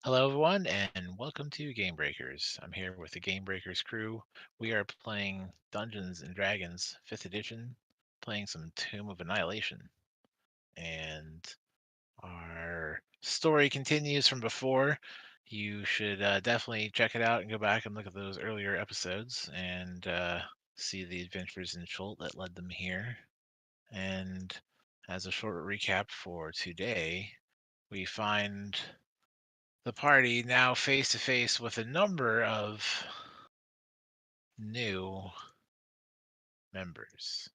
Hello, everyone, and welcome to Gamebreakers. I'm here with the Gamebreakers crew. We are playing Dungeons and Dragons 5th edition, playing some Tomb of Annihilation. And our story continues from before. You should definitely check it out and go back and look at those earlier episodes and see the adventures in Schult that led them here. And as a short recap for today, we find the party now face to face with a number of new members.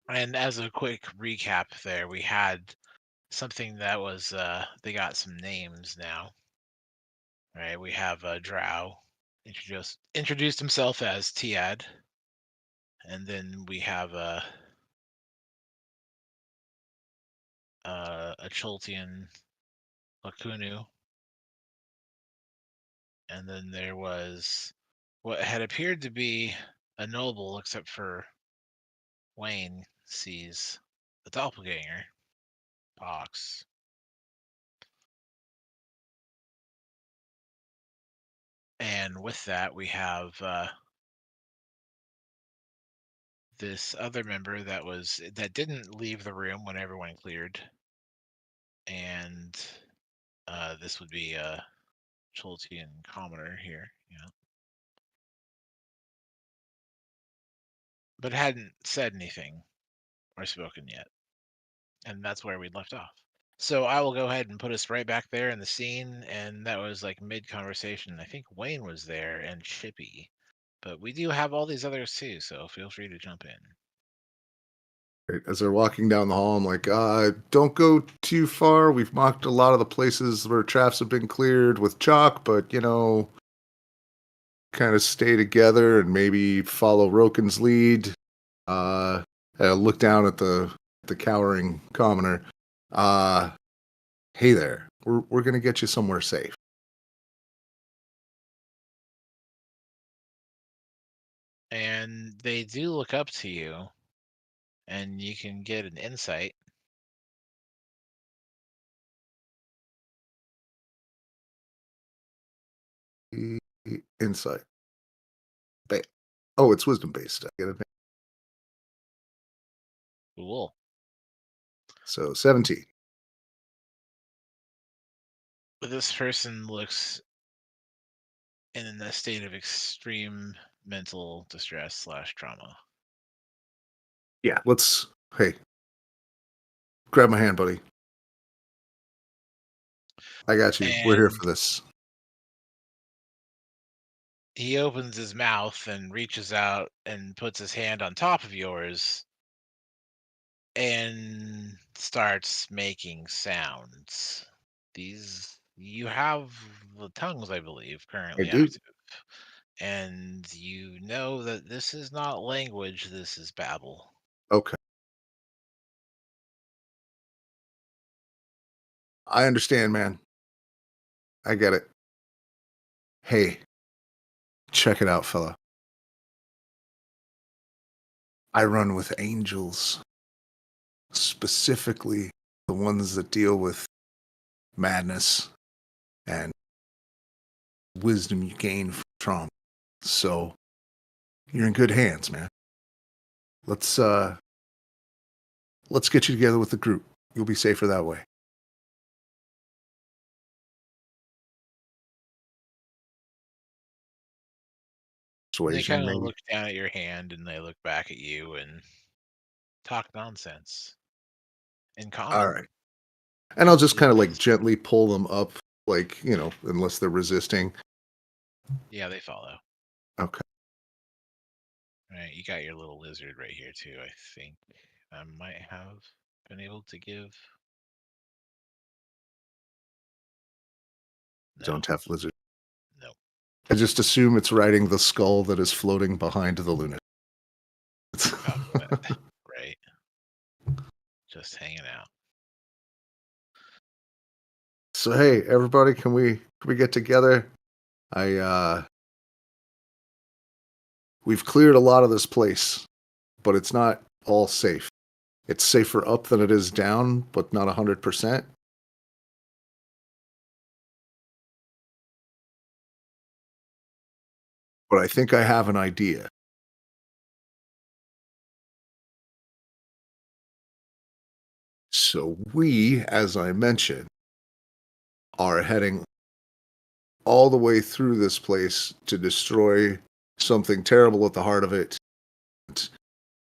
And as a quick recap, there we had something that was they got some names now, right? We have Drow introduced himself as Tiad, and then we have a Choltian Lakunu, and then there was what had appeared to be a noble, except for Wayne sees the doppelganger box. And with that, we have this other member that didn't leave the room when everyone cleared, and this would be a Choltian commoner here, but hadn't said anything or spoken yet, and that's where we'd left off. So I will go ahead and put us right back there in the scene, and that was like mid conversation. I think Wayne was there and Chippy, but we do have all these others too, so feel free to jump in. Right, as they're walking down the hall, I'm like, don't go too far. We've marked a lot of the places where traps have been cleared with chalk, but, kind of stay together and maybe follow Roken's lead. Look down at the cowering commoner. Uh, hey there. We're going to get you somewhere safe. And they do look up to you, and you can get an insight. Insight. Oh, it's wisdom based. I get it. Cool. So 17. This person looks in a state of extreme mental distress slash trauma. Yeah, hey, grab my hand, buddy. I got you. We're here And for this. he opens his mouth and reaches out and puts his hand on top of yours and starts making sounds. You have the tongues, I believe, I currently do. active. And you know that this is not language, this is babble. Okay. I understand, man. I get it. Hey, check it out, fella. I run with angels, specifically the ones that deal with madness and wisdom you gain from trauma. So you're in good hands, man. Let's uh let's get you together with the group. You'll be safer that way. They Persuasion, kind of maybe. look down at your hand and they look back at you and talk nonsense in All common. right. And I'll just It kind of like is, gently pull them up, like, unless they're resisting. yeah, they follow. Okay. Right, you got your little lizard right here too. I think I might have been able to give. Don't No, have lizard. no, I just assume it's riding the skull that is floating behind the lunatic. probably right. Just hanging out. So hey, everybody, can we get together? I we've cleared a lot of this place, but it's not all safe. It's safer up than it is down, but not 100%. but I think I have an idea. So we, as I mentioned, are heading all the way through this place to destroy something terrible at the heart of it.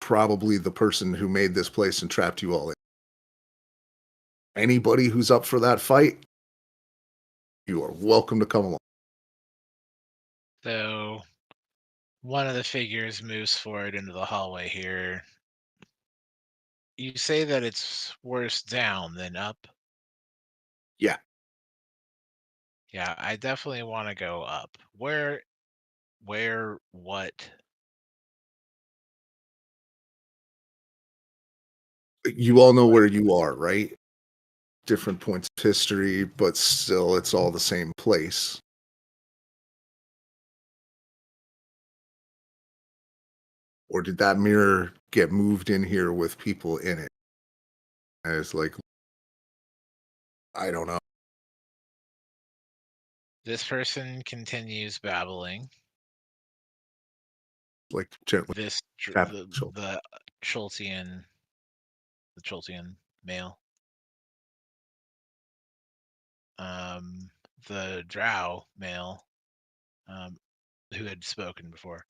Probably the person who made this place and trapped you all in. Anybody who's up for that fight, you are welcome to come along. So one of the figures moves forward into the hallway here. You say that it's worse down than up? Yeah, Yeah, I definitely want to go up. Where, what? you all know What? where you are, right? Different points of history, but still, it's all the same place. Or did that mirror get moved in here with people in it? And it's like, I don't know. This person continues babbling. Like gently This tap the shoulder. the Schultzian the Schultzian male. Um, the Drow male, um, who had spoken before.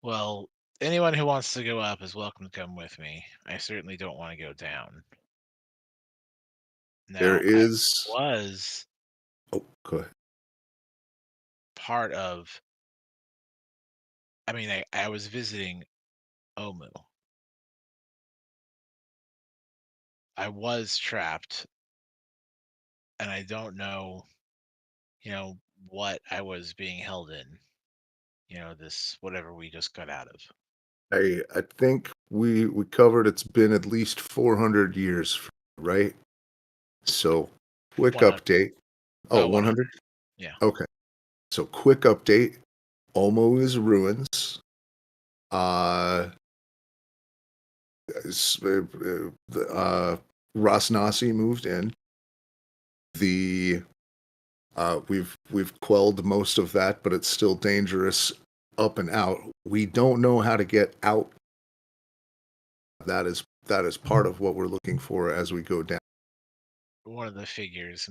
Well, anyone who wants to go up is welcome to come with me. I certainly don't want to go down. There Now, I is. was Oh, go ahead. part of. I mean, I was visiting Omu. I was trapped, and I don't know, what I was being held in. This whatever we just got out of. I think we covered it's been at least 400 years, right? So, quick 100. update. Oh, Oh, 100. 100? Yeah. Okay. So, quick update. Omo is ruins. Uh, Ras Nasi moved in. The we've quelled most of that, but it's still dangerous up and out. We don't know how to get out. That is part of what we're looking for as we go down. One of the figures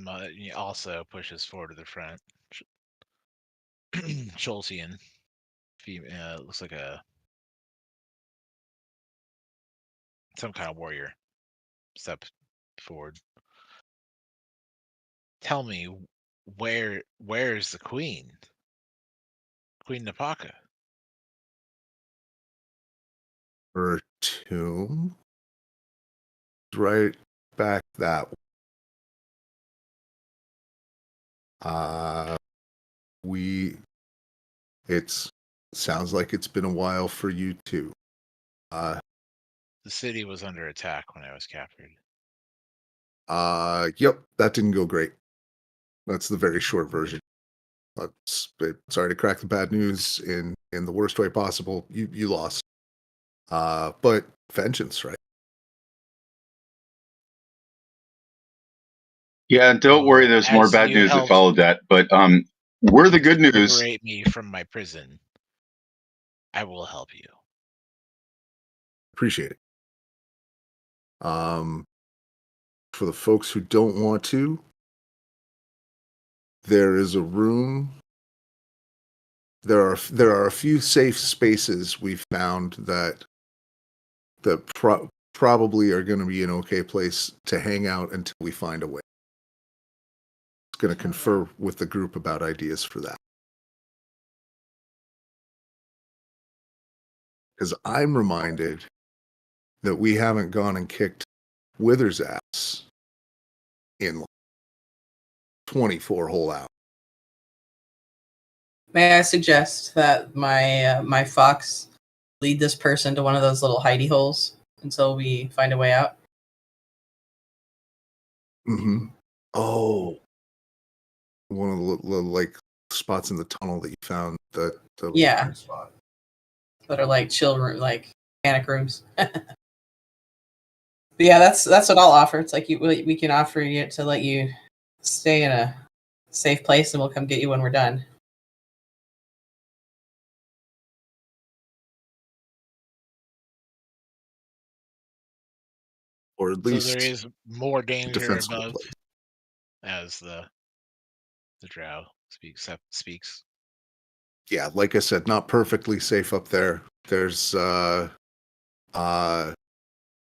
also pushes forward to the front. Schultzian. Looks like some kind of warrior. Step forward. Tell me, where's the queen? Queen Napaka. Her tomb right back that way. Uh, we it's sounds like it's been a while for you too. The city was under attack when I was captured. Yep, that didn't go great. That's the very short version. Sorry to crack the bad news in the worst way possible. You lost. But vengeance, right? Yeah, don't worry. Well, There's more as bad you news that helped followed that, but we're the good news. liberate me from my prison, I will help you. Appreciate it. For the folks who don't want to, there is a room. There are a few safe spaces we found that probably are going to be an okay place to hang out until we find a way. It's going to confer with the group about ideas for that. Because I'm reminded that we haven't gone and kicked Wither's ass in 24 whole hours. May I suggest that my fox lead this person to one of those little hidey holes until we find a way out? Mm-hmm. Oh, one of the like spots in the tunnel that you found that Yeah, that are like chill room, like panic rooms. But yeah, that's what I'll offer. It's like we can offer you to let you stay in a safe place, and we'll come get you when we're done. or at So least there is more danger defensible above, place. as the drow speaks. Yeah, like I said, not perfectly safe up there. There's an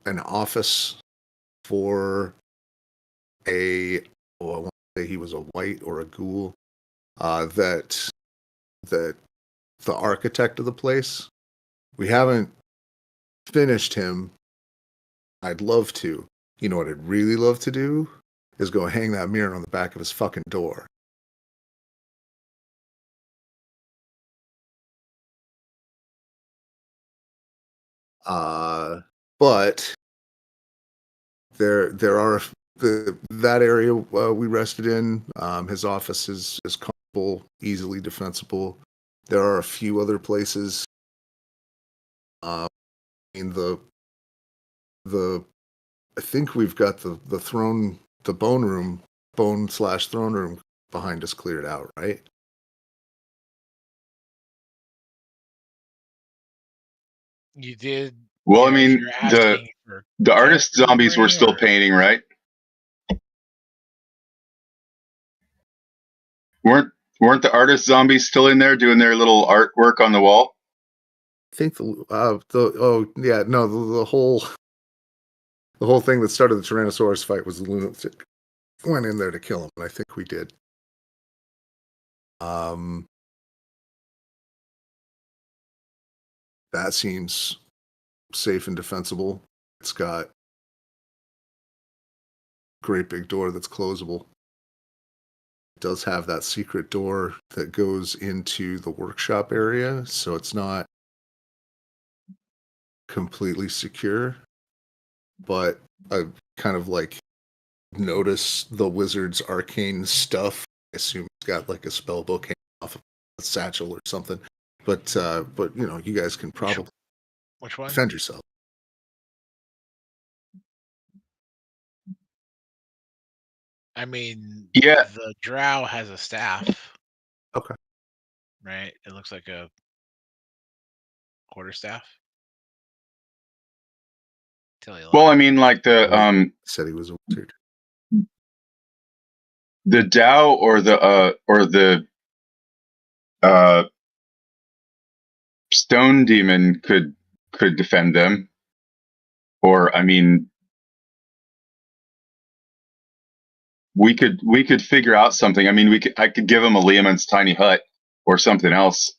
office for I want to say he was a white or a ghoul, that the architect of the place. We haven't finished him. I'd love to. You know what I'd really love to do is go hang that mirror on the back of his fucking door. But there are that area we rested in. His office is comfortable, easily defensible. There are a few other places. In the I think we've got the throne, the bone/throne room behind us cleared out, right? You did. Well, You I know, if mean, you're asking for the artist character zombies were memory, still or painting, right? Weren't the artist zombies still in there doing their little artwork on the wall? I think the whole thing that started the Tyrannosaurus fight was the lunatic went in there to kill him, and I think we did. That seems safe and defensible. It's got a great big door that's closable. It does have that secret door that goes into the workshop area, so it's not completely secure. But I kind of like notice the wizard's arcane stuff. I assume it's got like a spell book hanging off of a satchel or something. But you know, you guys can probably which one? defend yourself. I mean, Yeah. the drow has a staff. Okay. Right? It looks like a quarterstaff. Tell you Well, what. I mean, like Said he was a wizard. the Dow or the stone demon could defend them, or I mean, we could figure out something. I mean, I could give him a Liamon's tiny hut or something else,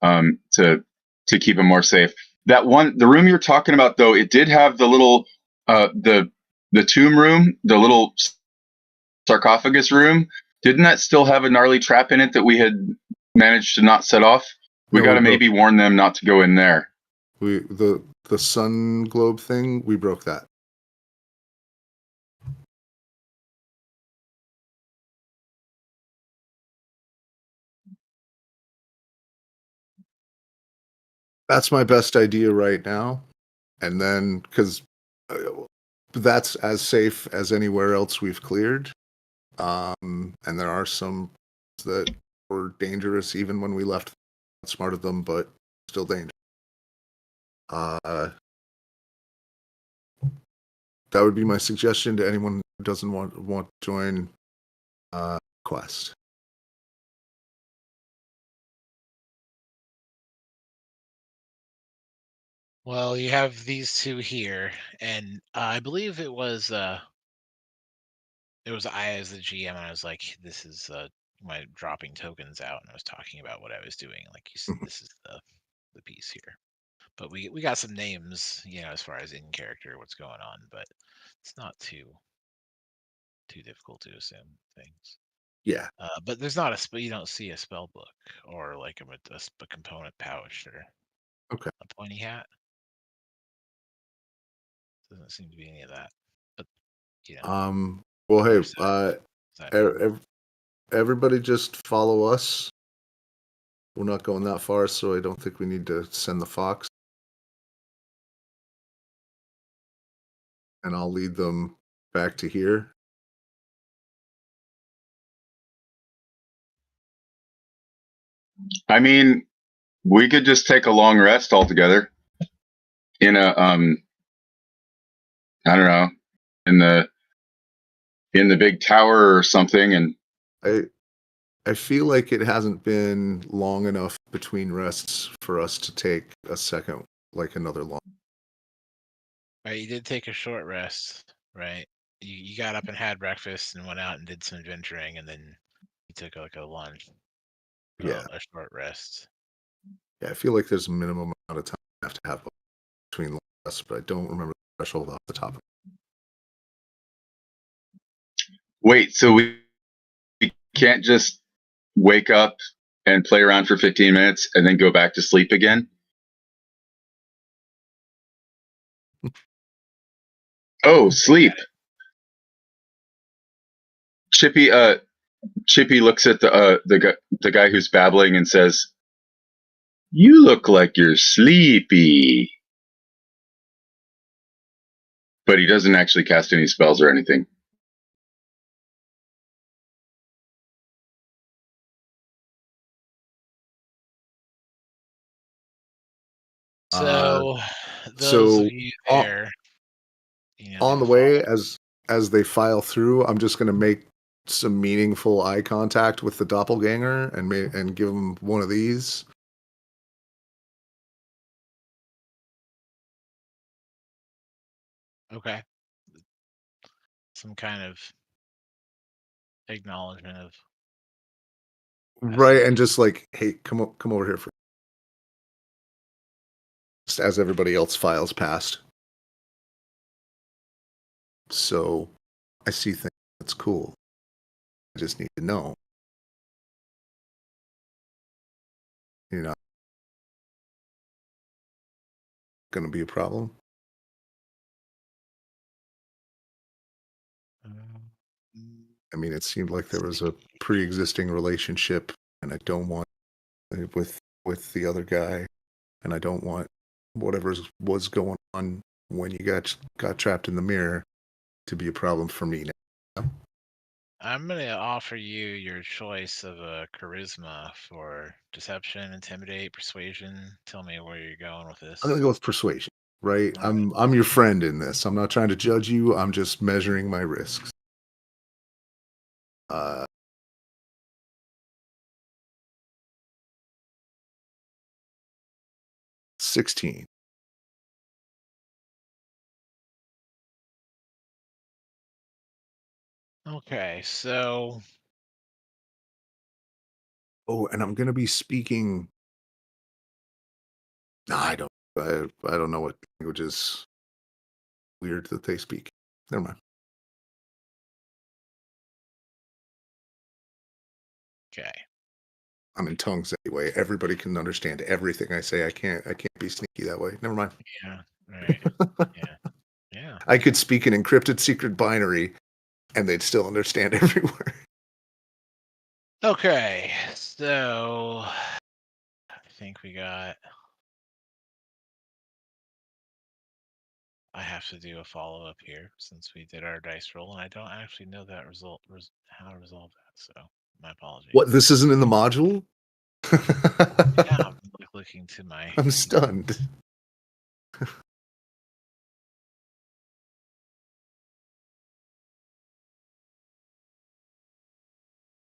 to keep him more safe. The room you're talking about, though, it did have the little the tomb room, the little sarcophagus room. Didn't that still have a gnarly trap in it that we had managed to not set off? We got to maybe warn them not to go in there. The sun globe thing, we broke that. That's my best idea right now. And then, because that's as safe as anywhere else we've cleared. And there are some that were dangerous even when we left. Not smart of them, but still dangerous. That would be my suggestion to anyone who doesn't want to join Quest. Well, you have these two here, and I believe it was I as the GM, and I was like, "This is my dropping tokens out," and I was talking about what I was doing. Like, this is the piece here. But we got some names, you know, as far as in character, what's going on, but it's not too difficult to assume things. Yeah. But there's not you don't see a spell book or like a component pouch or a pointy hat. Doesn't seem to be any of that. But you know. Well, hey, everybody just follow us. We're not going that far, so I don't think we need to send the fox. And I'll lead them back to here. I mean, we could just take a long rest altogether in a I don't know, in the big tower or something. And I feel like it hasn't been long enough between rests for us to take a second, like another long. Right, you did take a short rest, right? You got up and had breakfast and went out and did some adventuring, and then you took like a lunch, Yeah, a short rest. yeah. I feel like there's a minimum amount of time I have to have between rests, but I don't remember the threshold off the top. wait, so we can't just wake up and play around for 15 minutes and then go back to sleep again? Oh, sleep. Chippy Chippy looks at the guy who's babbling and says, "You look like you're sleepy." But he doesn't actually cast any spells or anything. So, those of So you on, there, they on the will way, follow. as they file through, I'm just going to make some meaningful eye contact with the doppelganger and give him one of these. Okay. Some kind of acknowledgement of I Right, see and you. just like, hey, come over here for just as everybody else files past. So I see things that's cool. I just need to know. You're not going to be a problem. Mm, I mean, it seemed like there let's was see. a pre-existing relationship, and I don't want it with the other guy, and I don't want whatever was going on when you got trapped in the mirror to be a problem for me now. I'm going to offer you your choice of a charisma for deception, intimidate, persuasion. Tell me where you're going with I'm gonna this. go with persuasion, right? All right. I'm your friend in this. I'm not trying to judge you. I'm just measuring my risks. 16. Okay, so Oh, and I'm gonna be speaking. No, I don't. I don't know what languages weird that they speak. Never mind. okay. I'm in tongues anyway. Everybody can understand everything I say. I can't be sneaky that way. Never mind. Yeah, right. Yeah. Yeah. I could speak an encrypted secret binary and they'd still understand every word. Okay, so I think we got. I have to do a follow up here since we did our dice roll, and I don't actually know that how to resolve that. So my What, apologies. this isn't in the module? Yeah, I'm like looking to my I'm stunned.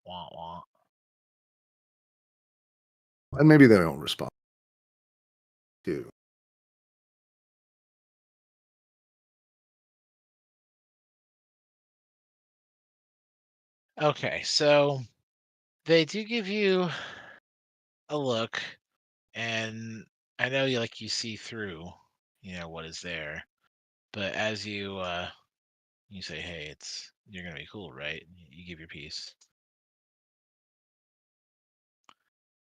wah wah. And maybe they don't respond too. Okay, so they do give you a look, and I know you see through, what is there. But as you say, hey, you're gonna be cool, right? You give your piece.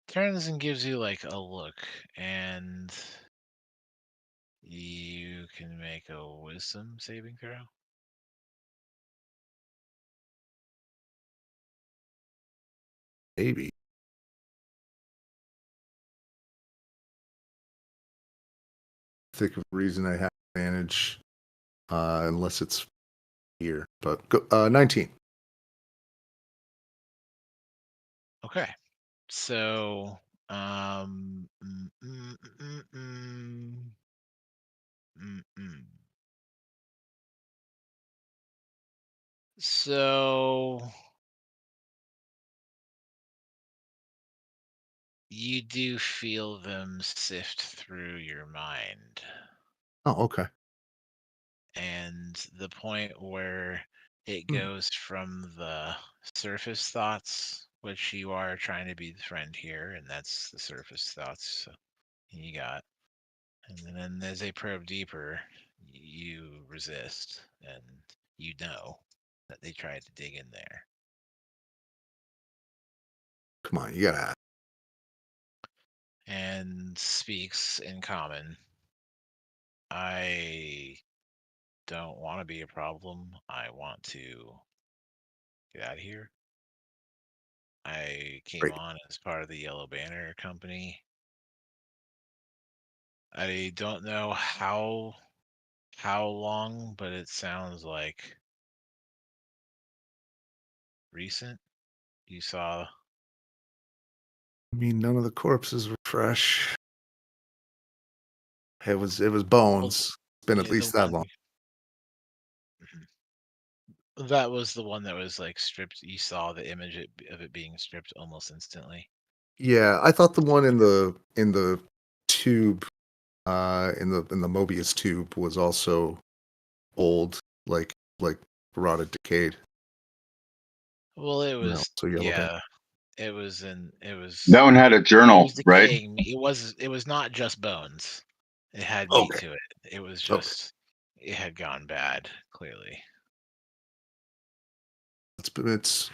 Turns and gives you like a look, and you can make a wisdom saving throw. Maybe. Think of a reason I have advantage, unless it's here. But 19. Okay. So, um, mm, mm, mm, mm, mm, mm. So you do feel them sift through your mind, Oh, okay. and the point where it Hmm. goes from the surface thoughts, which you are trying to be the friend here, and that's the surface thoughts you got. And then as they probe deeper, you resist, and you know that they tried to dig in there. Come on, you gotta. And speaks in common. I don't want to be a problem. I want to get out of here. I came Great. on as part of the Yellow Banner Company. I don't know how long, but it sounds like recent. You saw I mean, none of the corpses were fresh. It was bones. It's been at the least that one. long. That was the one that was like stripped. You saw the image of it being stripped almost instantly. Yeah, I thought the one in the tube, in the Mobius tube was also old, like rotted, decayed. Well, it No, was so yellow band. yeah. It That one had a it journal, was right? decaying. It was not just bones. It had meat Okay, to it. It was okay. just it had gone bad, clearly. It's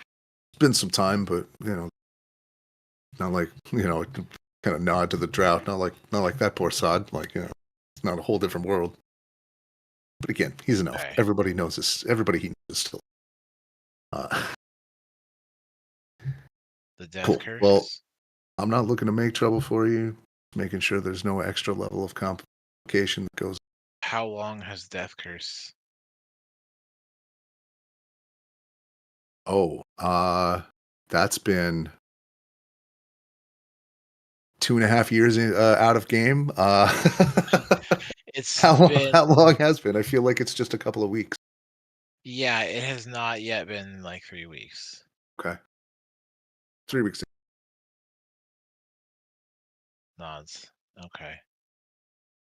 been some time, but not like kind of nod to the drought. Not like that poor sod. Like it's not a whole different world. But again, he's an elf. Okay. Everybody knows this. Everybody he knows is still. Uh, The death cool. Well, curse. I'm not looking to make trouble for you. Making sure there's no extra level of complication that goes. How long has death curse? Oh, that's been 2.5 years out of game. It's How been how long has been? I feel like it's just a couple of weeks. yeah, it has not yet been like 3 weeks. Okay, 3 weeks. Nods. Okay.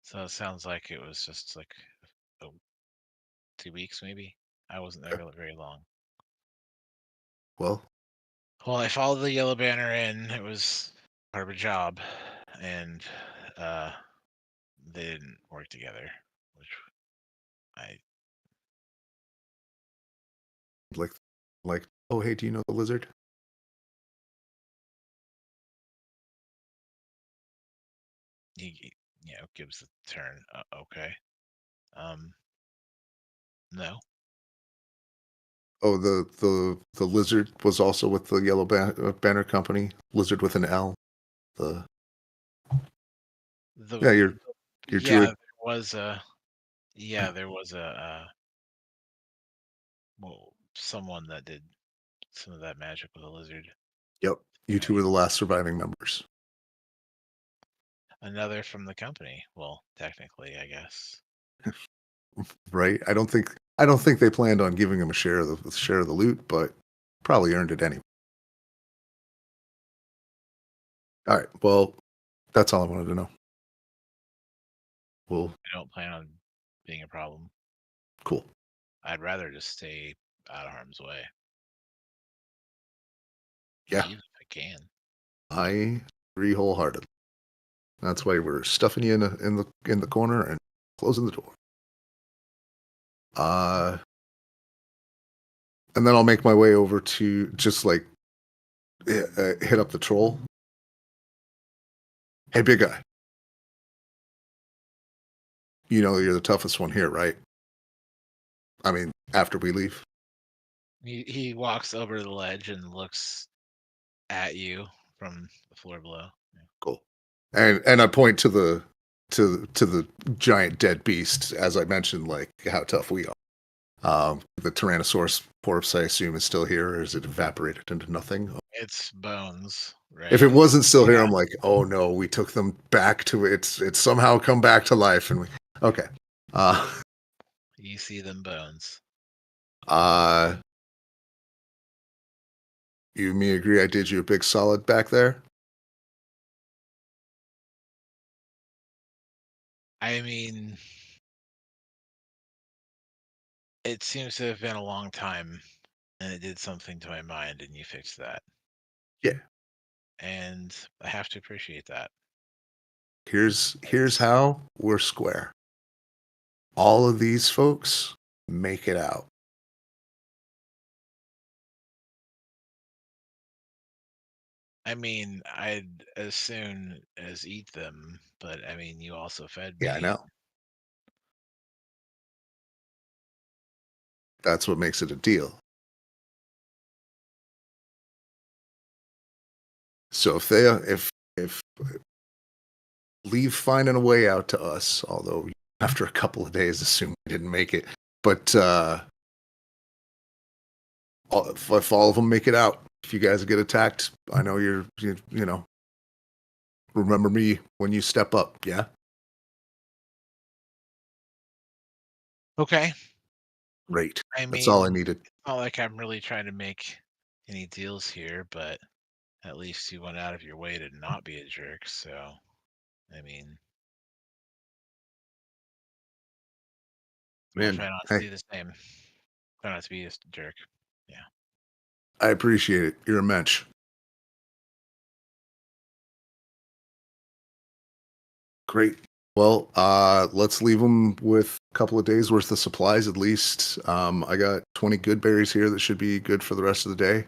So it sounds like it was just like oh, 2 weeks maybe. I wasn't there Okay. very long. Well, Well, I followed the Yellow Banner in. It was part of a job, and uh, they didn't work together, which I like, oh hey, do you know the lizard? he gives the turn. Okay. Um, no. Oh, the lizard was also with the Yellow Banner Company. Lizard with an L. The The yeah, your yeah, druid. there was a yeah, there was a well, someone that did some of that magic with a lizard. Yep, you two were the last surviving members. Another from the company. Well, technically, I guess. Right? I don't think they planned on giving him a share of the loot, but probably earned it anyway. All right. Well, that's all I wanted to know. Well, I don't plan on being a problem. cool. I'd rather just stay out of harm's way. Yeah, Leave if I can. I agree wholeheartedly. That's why we're stuffing you in the corner and closing the door. Uh, and then I'll make my way over to just like hit up the troll. Hey, big guy. You know you're the toughest one here, right? I mean, after we leave. He walks over to the ledge and looks at you from the floor below. Cool. And I point to the giant dead beast, as I mentioned, like how tough we are. The Tyrannosaurus corpse, I assume, is still here, or is it evaporated into nothing? It's bones, right? If it wasn't still here, Yeah. I'm like, oh no, we took them back to it's somehow come back to life, and we okay. Uh, You see them bones. You and me agree I did you a big solid back there? I mean, it seems to have been a long time, and it did something to my mind, and you fixed that. Yeah. And I have to appreciate that. Here's how we're square. All of these folks make it out. I mean, I'd as soon as eat them, but I mean, you also fed Yeah, I me. know. That's what makes it a deal. So if leave finding a way out to us, although after a couple of days assume we didn't make it. But if all of them make it out, if you guys get attacked, I know you know, remember me when you step up, yeah? Okay. Great. I That's all I mean, needed. it's not like I'm really trying to make any deals here, but at least you went out of your way to not be a jerk, so I mean, I'll Man, try not to hey, do the same. Try not to be a jerk. Yeah. I appreciate it. You're a mensch. Great. Well, let's leave them with a couple of days worth of supplies at least. I got 20 good berries here that should be good for the rest of the day.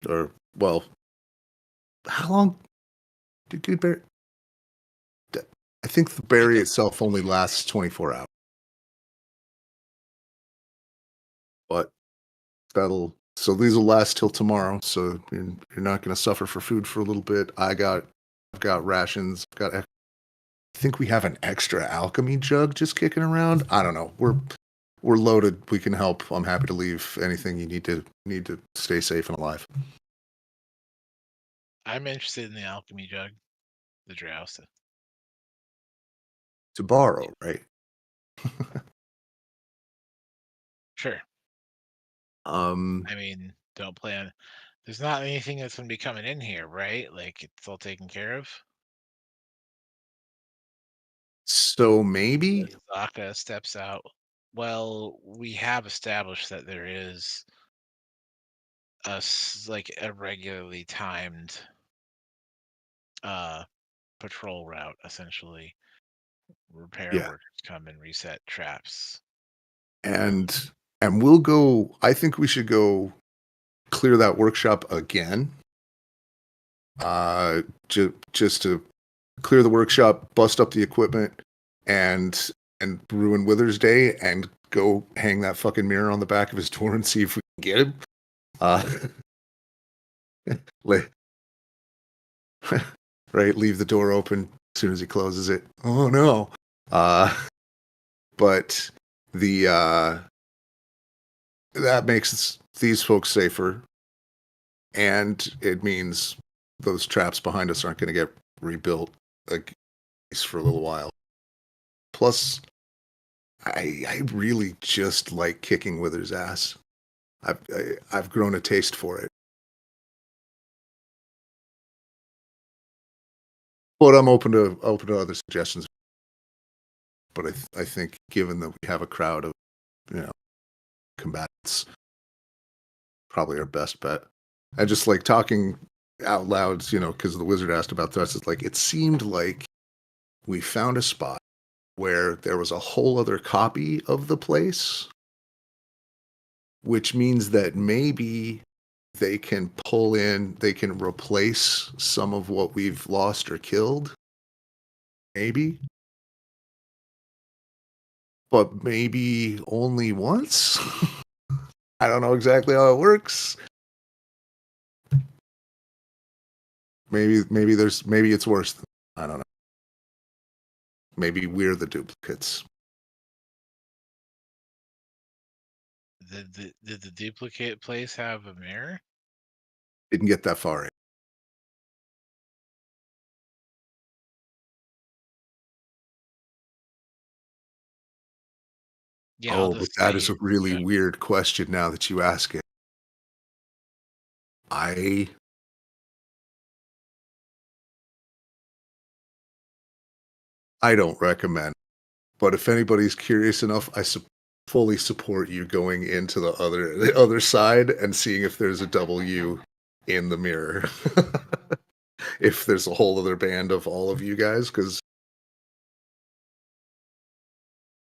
Or, well, how long did good berry? I think the berry itself only lasts 24 hours, but so these will last till tomorrow. So you're not going to suffer for food for a little bit. I've got rations. I think we have an extra alchemy jug just kicking around. I don't know. We're loaded. We can help. I'm happy to leave anything you need to stay safe and alive. I'm interested in the alchemy jug, the drows. To borrow, right? Sure. Um, I mean, don't plan. There's not anything that's going to be coming in here, right? Like, it's all taken care of. so maybe, As Zaka steps out. Well, we have established that there is like a regularly timed uh patrol route, essentially. Repair yeah. workers come and reset traps. And we'll go. I think we should go clear that workshop again. Just to clear the workshop, bust up the equipment, and ruin Wither's day, and go hang that fucking mirror on the back of his door and see if we can get him. Uh, like, right, leave the door open as soon as he closes it. Oh no. Uh, but the that makes these folks safer, and it means those traps behind us aren't going to get rebuilt like for a little while. Plus, I really just like kicking Wither's ass. I've grown a taste for it. But I'm open to other suggestions. But I think given that we have a crowd of, you know, combatants, probably our best bet. I just like talking out loud, you know, because the wizard asked about this. It's like it seemed like we found a spot where there was a whole other copy of the place, which means that maybe they can they can replace some of what we've lost or killed. Maybe. But maybe only once? I don't know exactly how it works. Maybe it's worse. I don't know. Maybe we're the duplicates. Did the duplicate place have a mirror? Didn't get that far in. Yeah, I'll Oh, but just that is say a really no. weird question now that you ask it. I don't recommend. But if anybody's curious enough, fully support you going into the other side and seeing if there's a W in the mirror. If there's a whole other band of all of you guys, because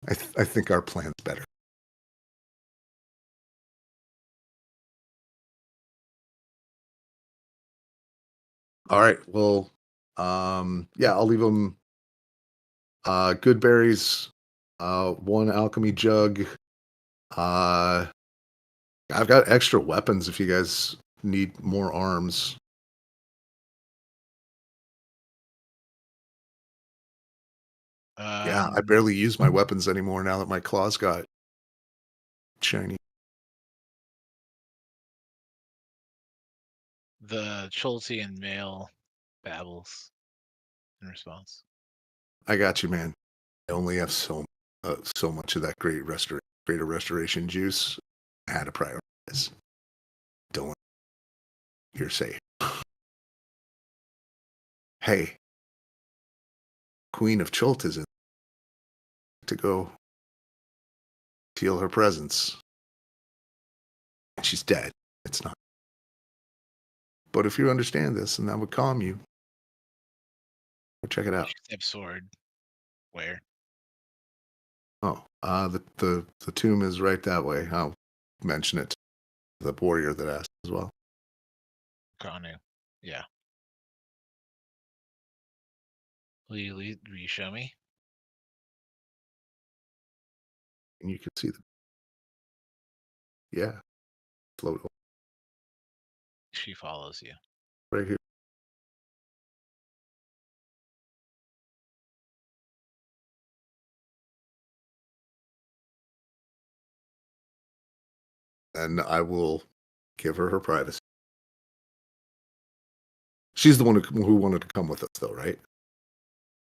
I think our plan's better. All right. Well, yeah, I'll leave them. Good berries. 1 alchemy jug. I've got extra weapons if you guys need more arms. Yeah, I barely use my weapons anymore now that my claws got shiny. The Choltian male babbles in response. I got you, man. I only have so much of that greater restoration juice. I had to prioritize. Don't. You're safe. Hey, Queen of Cholt is in to go feel her presence. She's dead. It's not. But if you understand this, and that would calm you, go check it out. Step sword. Where? Oh, the tomb is right that way. I'll mention it to the warrior that asked as well. Kanu. Yeah. Will you show me? And you can see the float She follows you. right here. And I will give her her privacy. She's the one who wanted to come with us, though, right?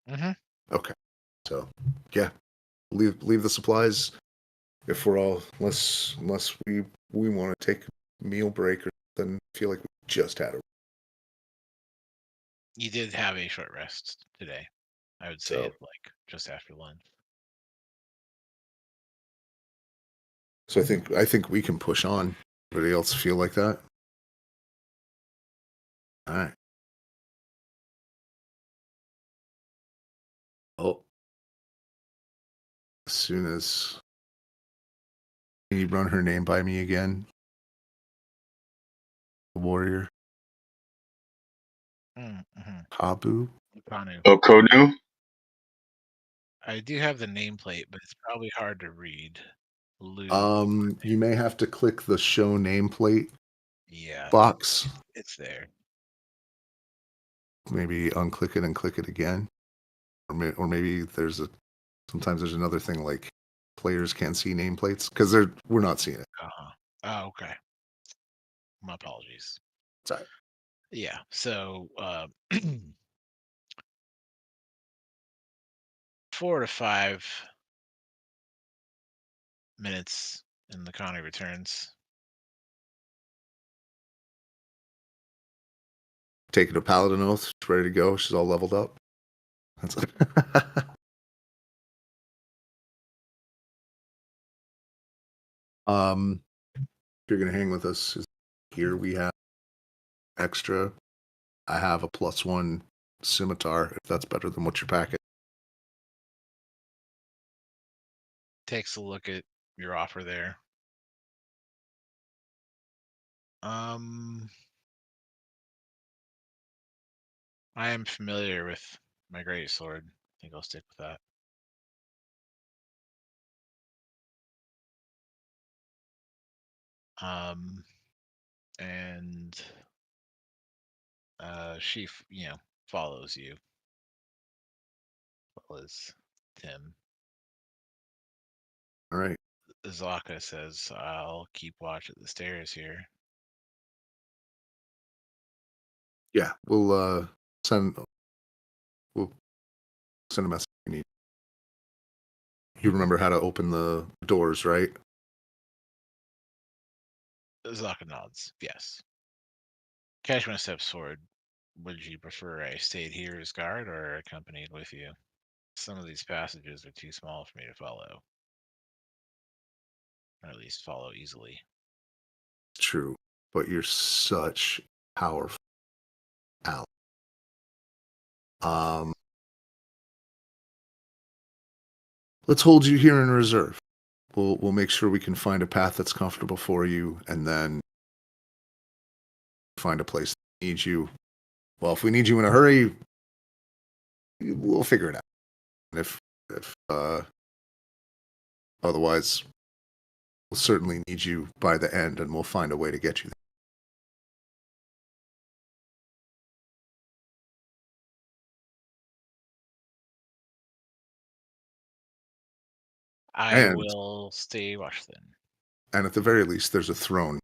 Mm-hmm. Okay. So, yeah, leave the supplies. If we're all unless we want to take a meal break or something, feel like we just had a. You did have a short rest today. I would say it's like just after lunch. So I think we can push on. Everybody else feel like that? All right. Oh, as soon as can you run her name by me again? The warrior. Mm-hmm. Habu. Kanu. Okonu? I do have the nameplate, but it's probably hard to read. You may have to click the show nameplate Yeah, box. it's there. Maybe unclick it and click it again, or maybe sometimes there's another thing like players can't see nameplates because we're not seeing it. Uh-huh. Oh, okay. My apologies. Sorry. Yeah. So 4 to 5 minutes and the Connie returns. Taking a paladin oath, she's ready to go. She's all leveled up. That's if you're gonna hang with us, here we have extra. I have a +1 scimitar if that's better than what you're packing. Takes a look at your offer there. I am familiar with my great sword. I think I'll stick with that. And she, follows you. Well as Tim. All right. Zaka says, "I'll keep watch at the stairs here." Yeah, we'll send a message. You remember how to open the doors, right? Zaka nods. Yes. Cashman steps forward. Would you prefer I stayed here as guard or accompanied with you? Some of these passages are too small for me to follow. Or at least follow easily. True, but you're such powerful ally. Let's hold you here in reserve. We'll make sure we can find a path that's comfortable for you, and then find a place that needs you. Well, if we need you in a hurry, we'll figure it out. And if otherwise, we'll certainly need you by the end, and we'll find a way to get you there. I will stay watch then. And at the very least, there's a throne.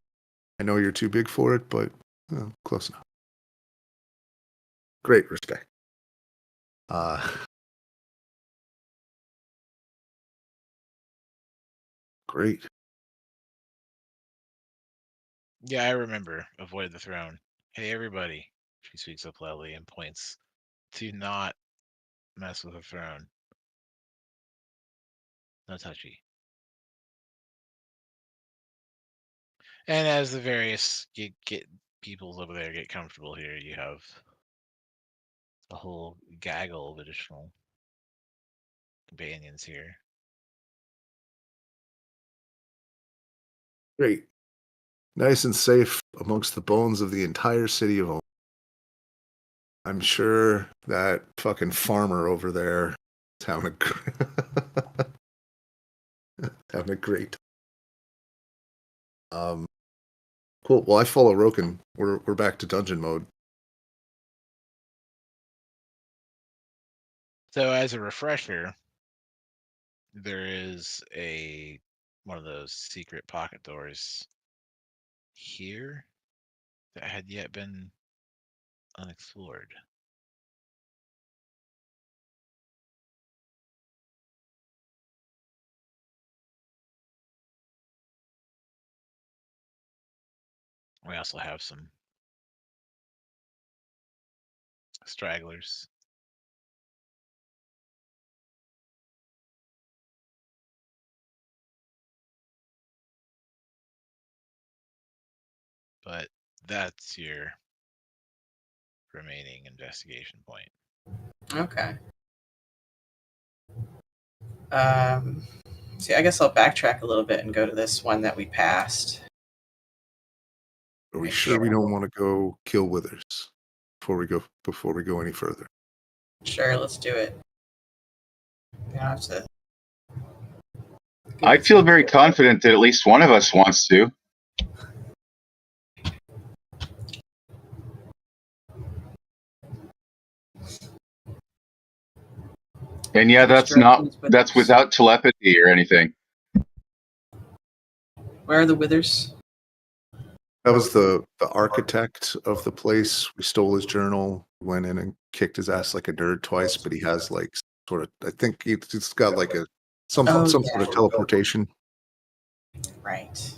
I know you're too big for it, but close enough. Great respect. Great. Yeah, I remember. Avoid the throne. Hey, everybody. She speaks up loudly and points. Do not mess with the throne. No touchy. And as the various get peoples over there get comfortable here, you have a whole gaggle of additional companions here. Great. Nice and safe amongst the bones of the entire city of Omaha. I'm sure that fucking farmer over there is having a great cool. Well, I follow Roken. We're back to dungeon mode. So as a refresher, there is one of those secret pocket doors here that had yet been unexplored. We also have some stragglers. But that's your remaining investigation point. Okay. See, I guess I'll backtrack a little bit and go to this one that we passed. Are we Right sure we here. don't want to go kill Withers before we go any further? Sure, let's do it. You don't have to. I feel very confident that at least one of us wants to. And yeah, that's without telepathy or anything. Where are the Withers? That was the architect of the place. We stole his journal, went in and kicked his ass like a nerd twice, but he has like sort of, I think it's got like some sort of teleportation. Right.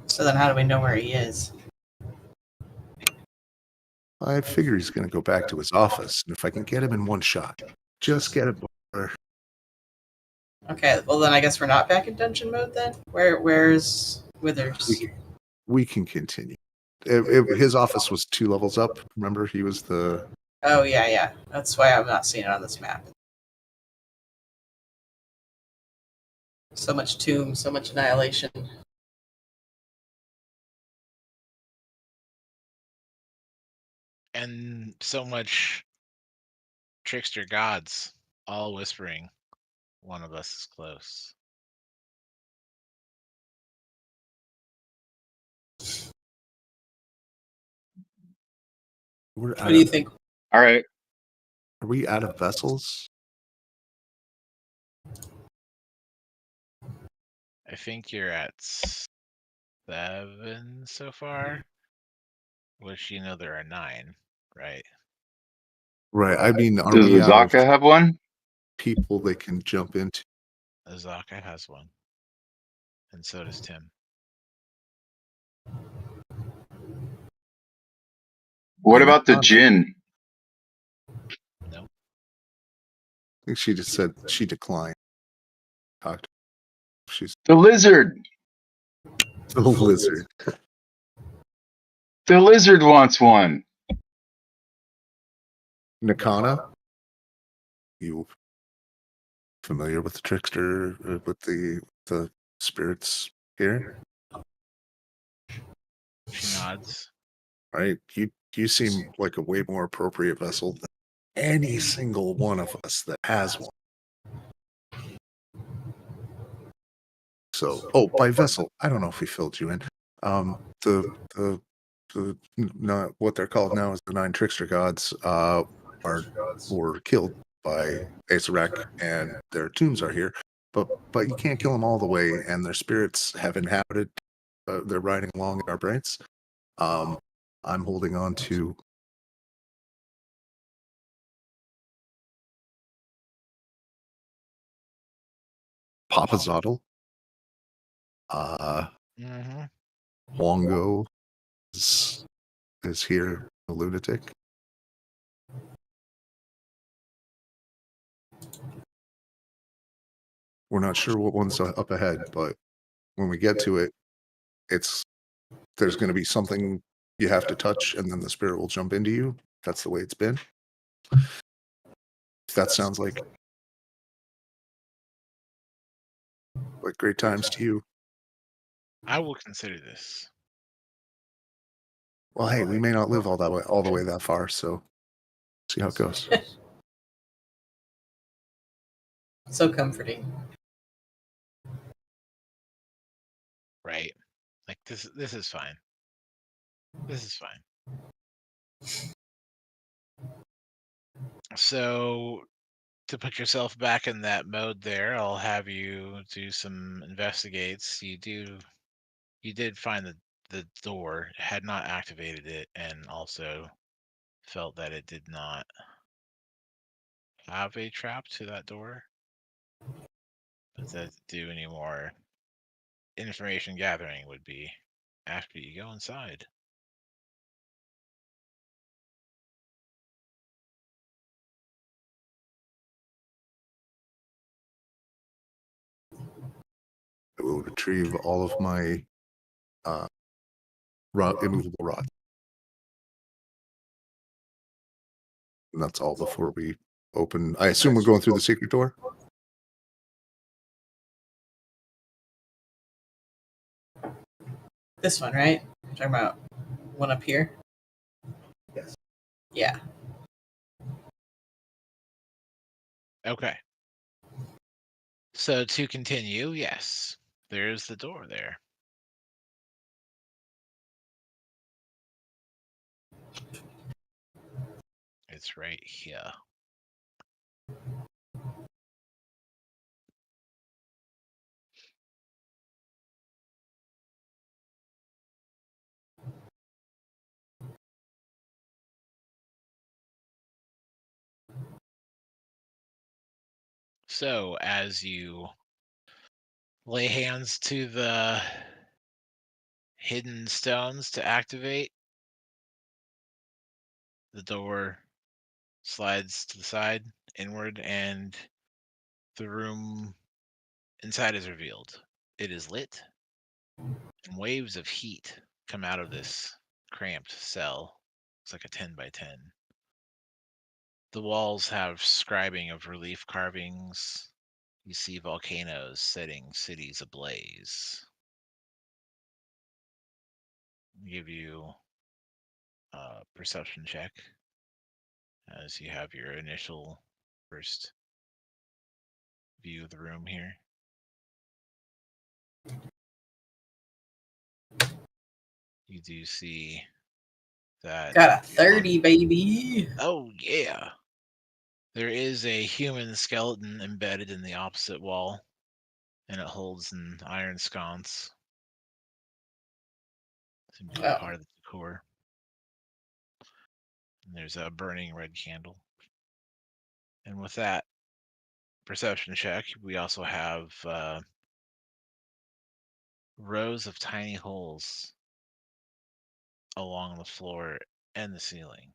So then how do we know where he is? I figure he's going to go back to his office, and if I can get him in one shot, just get him. Okay, well then I guess we're not back in dungeon mode then? Where's Withers? We can continue. His office was 2 levels up. Remember, he was the... Oh, yeah. That's why I'm not seeing it on this map. So much tomb, so much annihilation. And so much trickster gods, all whispering, one of us is close. What do you think? All right. Are we out of vessels? I think you're at 7 so far, which you know there are 9, right? Right. I mean, are Does we out Azaka of have one? people they can jump into? Azaka has one, and so does Tim. What And about the Nakana, Jinn? No. I think she just said she declined. Talked. She's The lizard. the lizard. The lizard wants one. Nakana, you familiar with the trickster, with the spirits here? She nods. Right? You seem like a way more appropriate vessel than any single one of us that has one. So, oh, by vessel, I don't know if we filled you in. The not what they're called now is the 9 trickster gods were killed by Aesarek, and their tombs are here. But you can't kill them all the way, and their spirits have inhabited. They're riding along in our brains. I'm holding on to Papa Zottle. Mm-hmm. Wongo is here, a lunatic. We're not sure what one's up ahead, but when we get to it, there's going to be something you have to touch, and then the spirit will jump into you. That's the way it's been. If that sounds like great times to you, I will consider this. well, hey, we may not live all the way that far, so see how it goes. So comforting. Right. Like this is fine. This is fine. So to put yourself back in that mode there, I'll have you do some investigates. You did find the door, had not activated it, and also felt that it did not have a trap to that door. But to do any more information gathering would be after you go inside. I will retrieve all of my immovable rods. And that's all before we open. I assume we're going through the secret door? This one, right? You're talking about one up here? Yes. Yeah. Okay. So to continue, yes, there's the door there. It's right here. So as you lay hands to the hidden stones to activate, the door slides to the side, inward, and the room inside is revealed. It is lit, and waves of heat come out of this cramped cell. It's like a 10 by 10. The walls have scribing of relief carvings. You see volcanoes setting cities ablaze. Give you a perception check as you have your initial first view of the room here. You do see that. Got a 30, baby. Oh, yeah. There is a human skeleton embedded in the opposite wall, and it holds an iron sconce. Seems to be part of the decor. And there's a burning red candle. And with that perception check, we also have rows of tiny holes along the floor and the ceiling.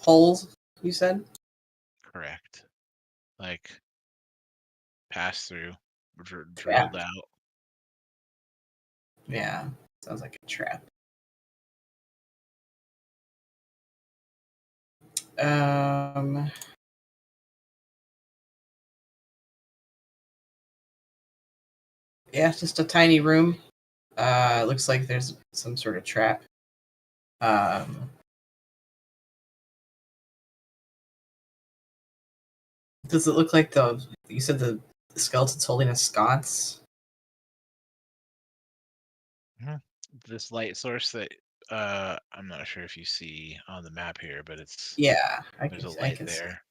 Holes, you said? Correct. Like pass through, drilled Trap. out. Yeah, sounds like a trap. Yeah, just a tiny room. It looks like there's some sort of trap. Does it look like you said the skeleton's holding a sconce? This light source that I'm not sure if you see on the map here, but Yeah, there's a I light can see. there.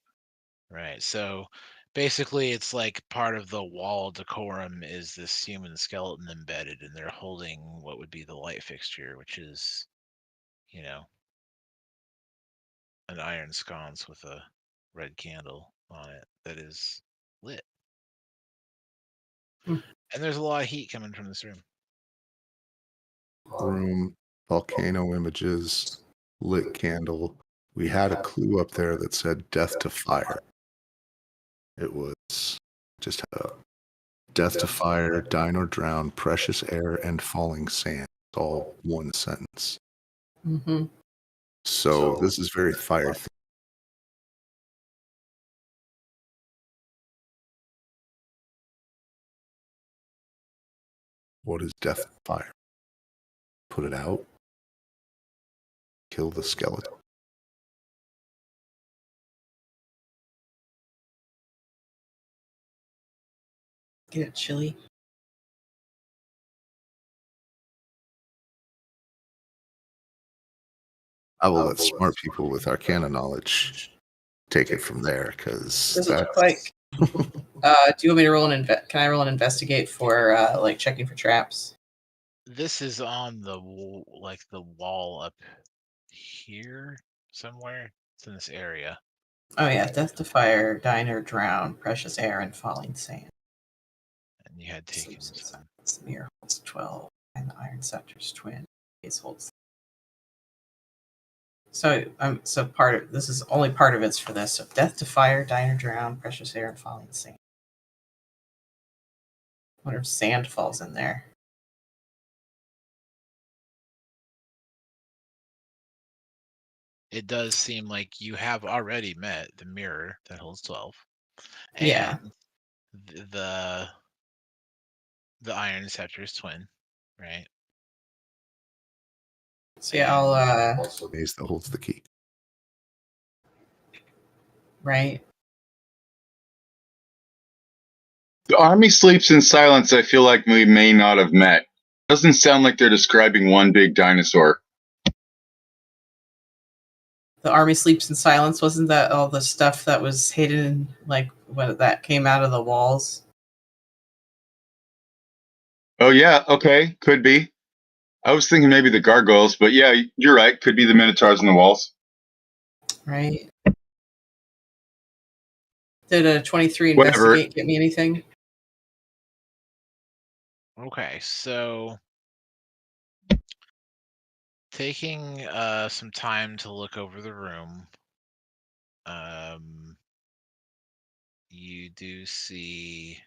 Right. So basically it's like part of the wall decorum is this human skeleton embedded, and they're holding what would be the light fixture, which is, you know, an iron sconce with a red candle on it that is lit. Hmm. And there's a lot of heat coming from this room. Room, volcano images, lit candle. We had a clue up there that said death to fire. It was just death to fire, dine or drown, precious air, and falling sand. All one sentence. Mm-hmm. So this is very fire. What is death to fire? Put it out. Kill the skeleton. Get it chilly. I will let smart people with Arcana knowledge take it from there, because Does it look like? Do you want me to roll an Can I roll an investigate for like checking for traps? This is on the wall up here somewhere. It's in this area. Oh yeah, death to fire, dine or drown, precious air, and falling sand. And you had taken some. The mirror holds 12, and the iron scepter's twin case holds. So part of this is only part of it's for this. So death to fire, dine or drown, precious air, and falling sand. I wonder if sand falls in there. It does seem like you have already met the mirror that holds 12. And Yeah. the iron scepter's twin, right? So yeah, I'll Also the maze that holds the key. right. The army sleeps in silence. I feel like we may not have met. Doesn't sound like they're describing one big dinosaur. The army sleeps in silence. Wasn't that all the stuff that was hidden, like when that came out of the walls? Oh yeah, okay, could be. I was thinking maybe the gargoyles, but yeah, you're right. Could be the minotaurs in the walls. Right. Did a 23 Whatever. investigate get me anything? Okay, so taking some time to look over the room, you do see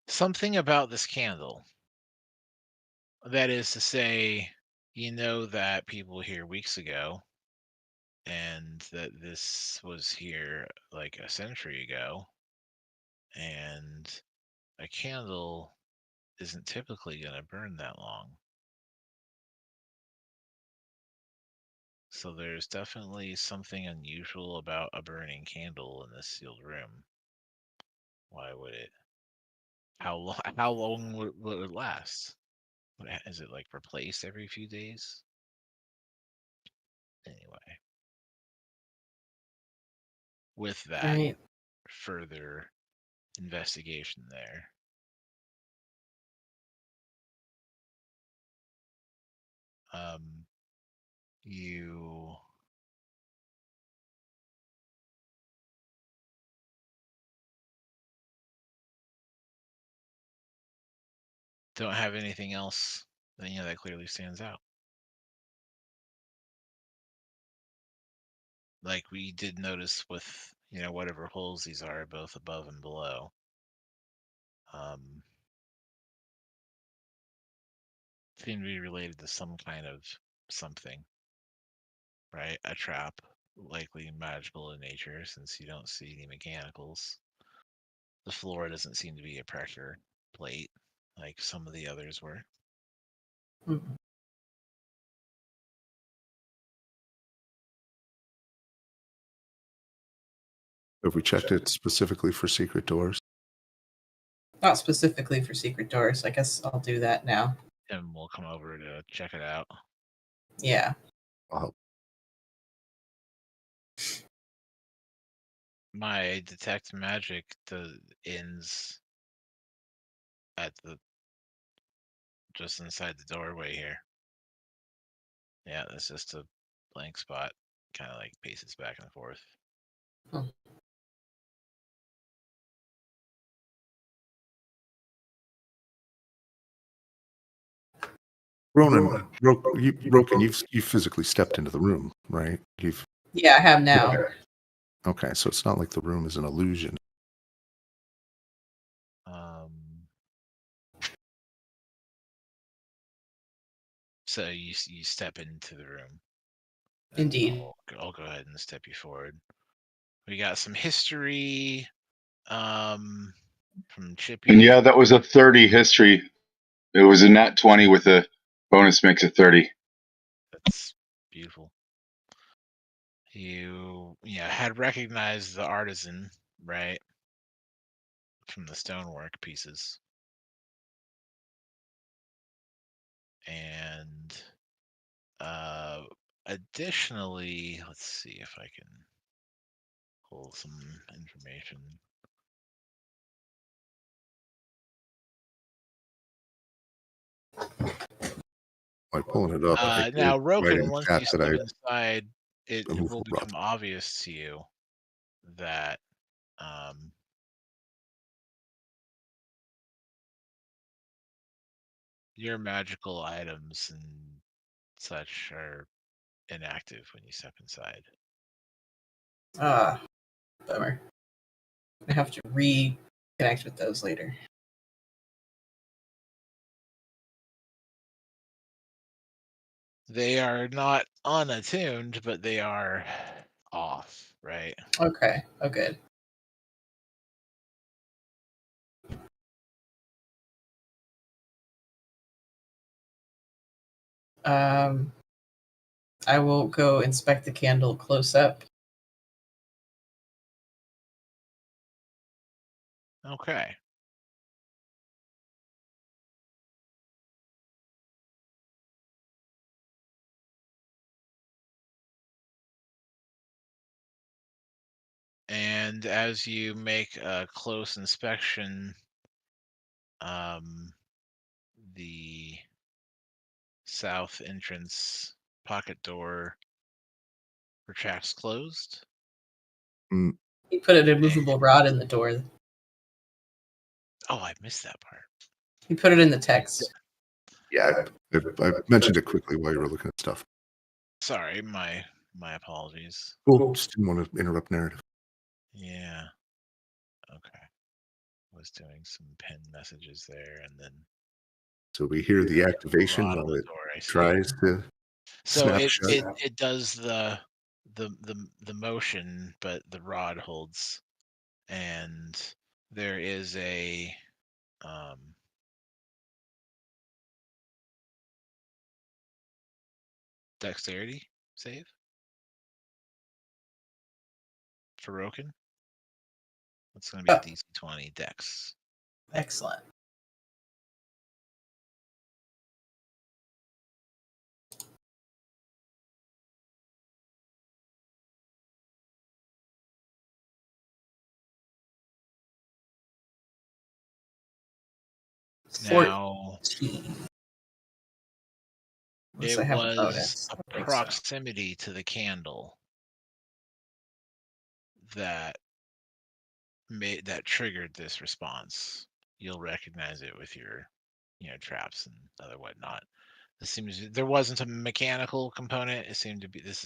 something about this candle. That is to say, you know that people were here weeks ago, and that this was here like a century ago, and a candle isn't typically going to burn that long. So there's definitely something unusual about a burning candle in this sealed room. Why would it? How long would it last? Is it like replaced every few days? Anyway, with that, Right. further investigation there. You don't have anything else that clearly stands out. Like we did notice with whatever holes these are, both above and below. Seem to be related to some kind of something, right? A trap, likely magical in nature, since you don't see any mechanicals. The floor doesn't seem to be a pressure plate like some of the others were. Mhm. Have we checked it specifically for secret doors? Not specifically for secret doors. I guess I'll do that now. And we'll come over to check it out. Yeah. I'll help. My detect magic ends at just inside the doorway here. Yeah, that's just a blank spot. Kind of like paces back and forth. Hmm. Ronan, Roken, you've physically stepped into the room, right? Yeah, I have now. Okay, so it's not like the room is an illusion. So you step into the room. Indeed. I'll go ahead and step you forward. We got some history from Chippy. And yeah, that was a 30 history. It was a nat 20 with a bonus makes it 30. That's beautiful. You had recognized the artisan, right? From the stonework pieces. And additionally, let's see if I can pull some information. By pulling it up, I Now, could write Roken, in once chat you that step I inside, it move will rough. become obvious to you that your magical items and such are inactive when you step inside. Bummer. I have to reconnect with those later. They are not unattuned, but they are off, right? Okay. Oh, good. I will go inspect the candle close up. Okay. And as you make a close inspection, the south entrance pocket door retracts closed. Mm, He put an immovable rod in the door. Oh, I missed that part. He put it in the text. yeah, I mentioned it quickly while you were looking at stuff. Sorry, my apologies. Cool. Just didn't want to interrupt narrative. Yeah. Okay. Was doing some pinned messages there, and then So we hear the activation rod on while the it door. I see. tries to So snap it shut. it does the motion, but the rod holds, and there is a dexterity save for Roken. It's going to be a DC 20 dex. Excellent. Now, 14. Unless It I have a was bonus. a I don't think so. proximity to the candle that triggered this response. You'll recognize it with your, traps and other whatnot. There wasn't a mechanical component. It seemed to be this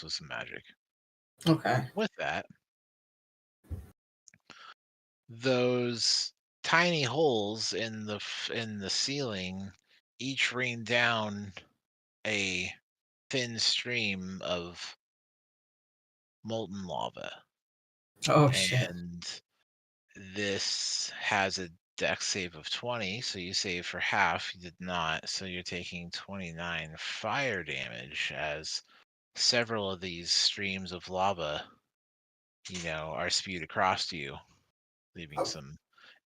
was some magic. Okay. With that, those tiny holes in the ceiling each rain down a thin stream of molten lava, Oh shit. and this has a dex save of 20, so you save for half. You did not, so you're taking 29 fire damage as several of these streams of lava, are spewed across you, leaving some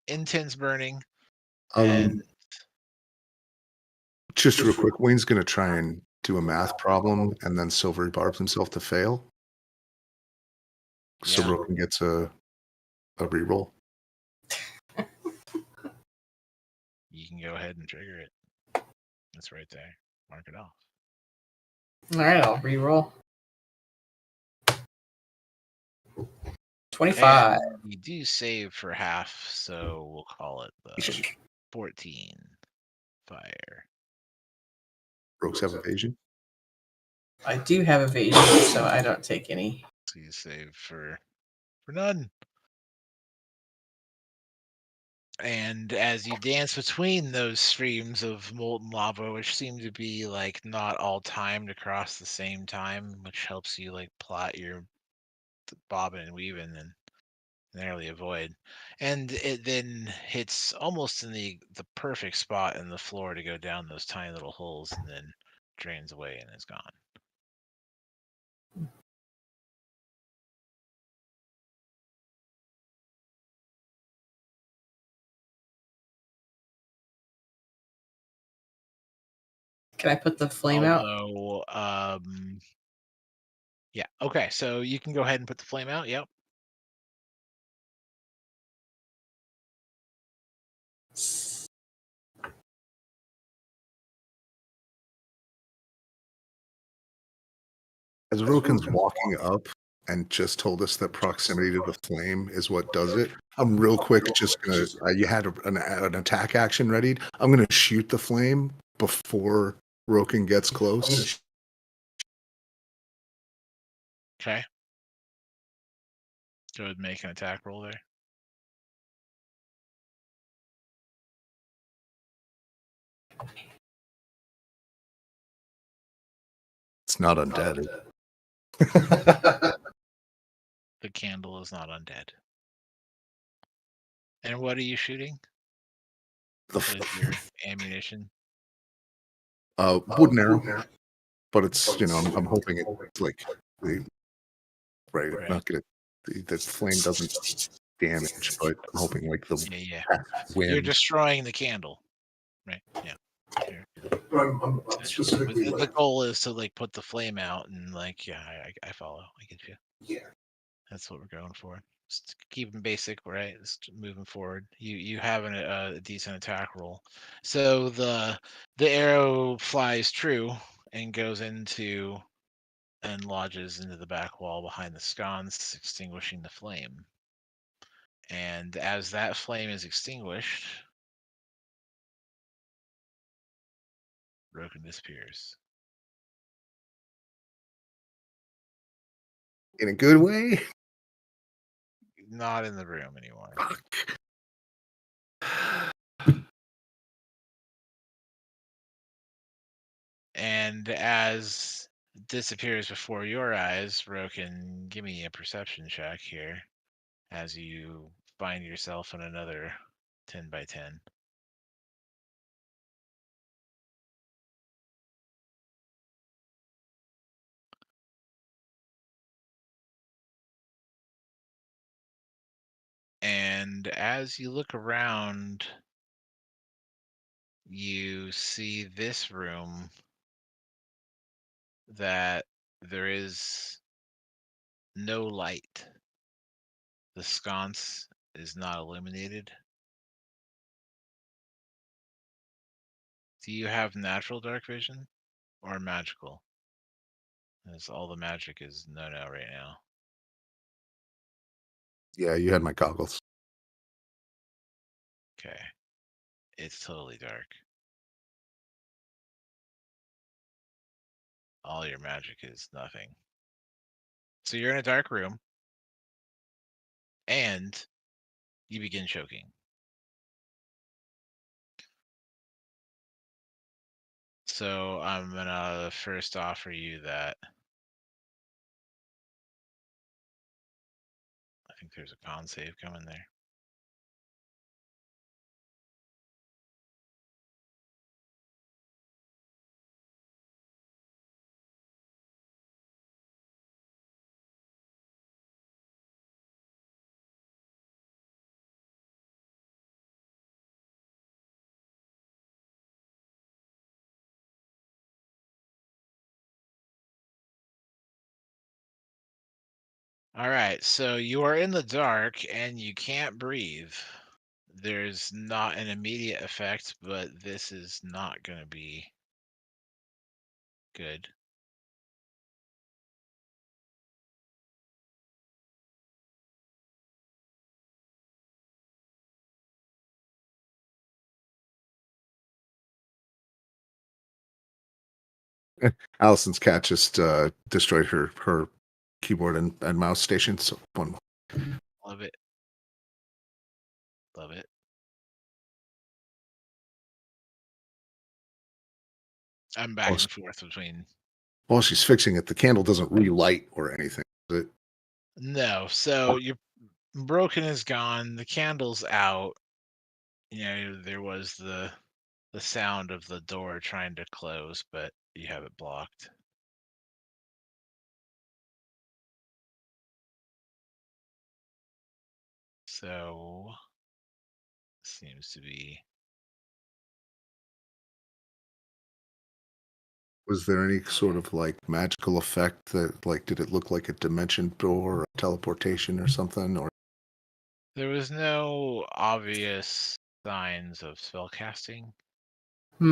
intense burning. And Just real quick, Wayne's going to try and do a math problem, and then Silver barbs himself to fail. So Yeah. Roken gets a reroll. You can go ahead and trigger it. It's right there. Mark it off. All right, I'll re-roll. 25. And you do save for half, so we'll call it the 14 fire. Rogues have evasion. I do have evasion, so I don't take any. So you save for none. And as you dance between those streams of molten lava, which seem to be like not all timed across the same time, which helps you like plot your bobbing and weaving and narrowly avoid. And it then hits almost in the perfect spot in the floor to go down those tiny little holes, and then drains away and is gone. Can I put the flame out? Although, yeah, okay, so you can go ahead and put the flame out. Yep. As Roken's walking up and just told us that proximity to the flame is what does it, I'm real quick just gonna. You had an attack action ready. I'm gonna shoot the flame before Roken gets close. Okay. Go ahead and make an attack roll there. It's not undead. The candle is not undead. And what are you shooting? What is your ammunition? Wooden arrow, but it's I'm hoping it's like right. Right. Not gonna the flame doesn't damage, but I'm hoping like the Yeah. wind. You're destroying the candle, right? Yeah. I'm specifically The goal is to like put the flame out, and like, yeah, I follow. I get you. Yeah. That's what we're going for. Just keep them basic, right? Just moving forward. You have a decent attack roll, so the arrow flies true and goes into and lodges into the back wall behind the sconce, extinguishing the flame. And as that flame is extinguished, Roken disappears. In a good way. Not in the room anymore. And as disappears before your eyes, Roken, give me a perception check here as you find yourself in another 10 by 10. And as you look around, you see this room that there is no light. The sconce is not illuminated. Do you have natural dark vision? or magical? As all the magic is no right now. Yeah, you had my goggles. Okay. It's totally dark. All your magic is nothing. So you're in a dark room, and you begin choking. So I'm gonna first offer you that. I think there's a con save coming there. All right, so you are in the dark and you can't breathe. There's not an immediate effect, but this is not going to be good. Allison's cat just destroyed her keyboard and mouse station. So one. Love it. Love it. I'm back and forth between. While she's fixing it, the candle doesn't relight or anything. Does it? No, so your broken is gone. The candle's out. There was the sound of the door trying to close, but you have it blocked. So seems to be. Was there any sort of like magical effect that like did it look like a dimension door or teleportation or something? Or There was no obvious signs of spell casting. It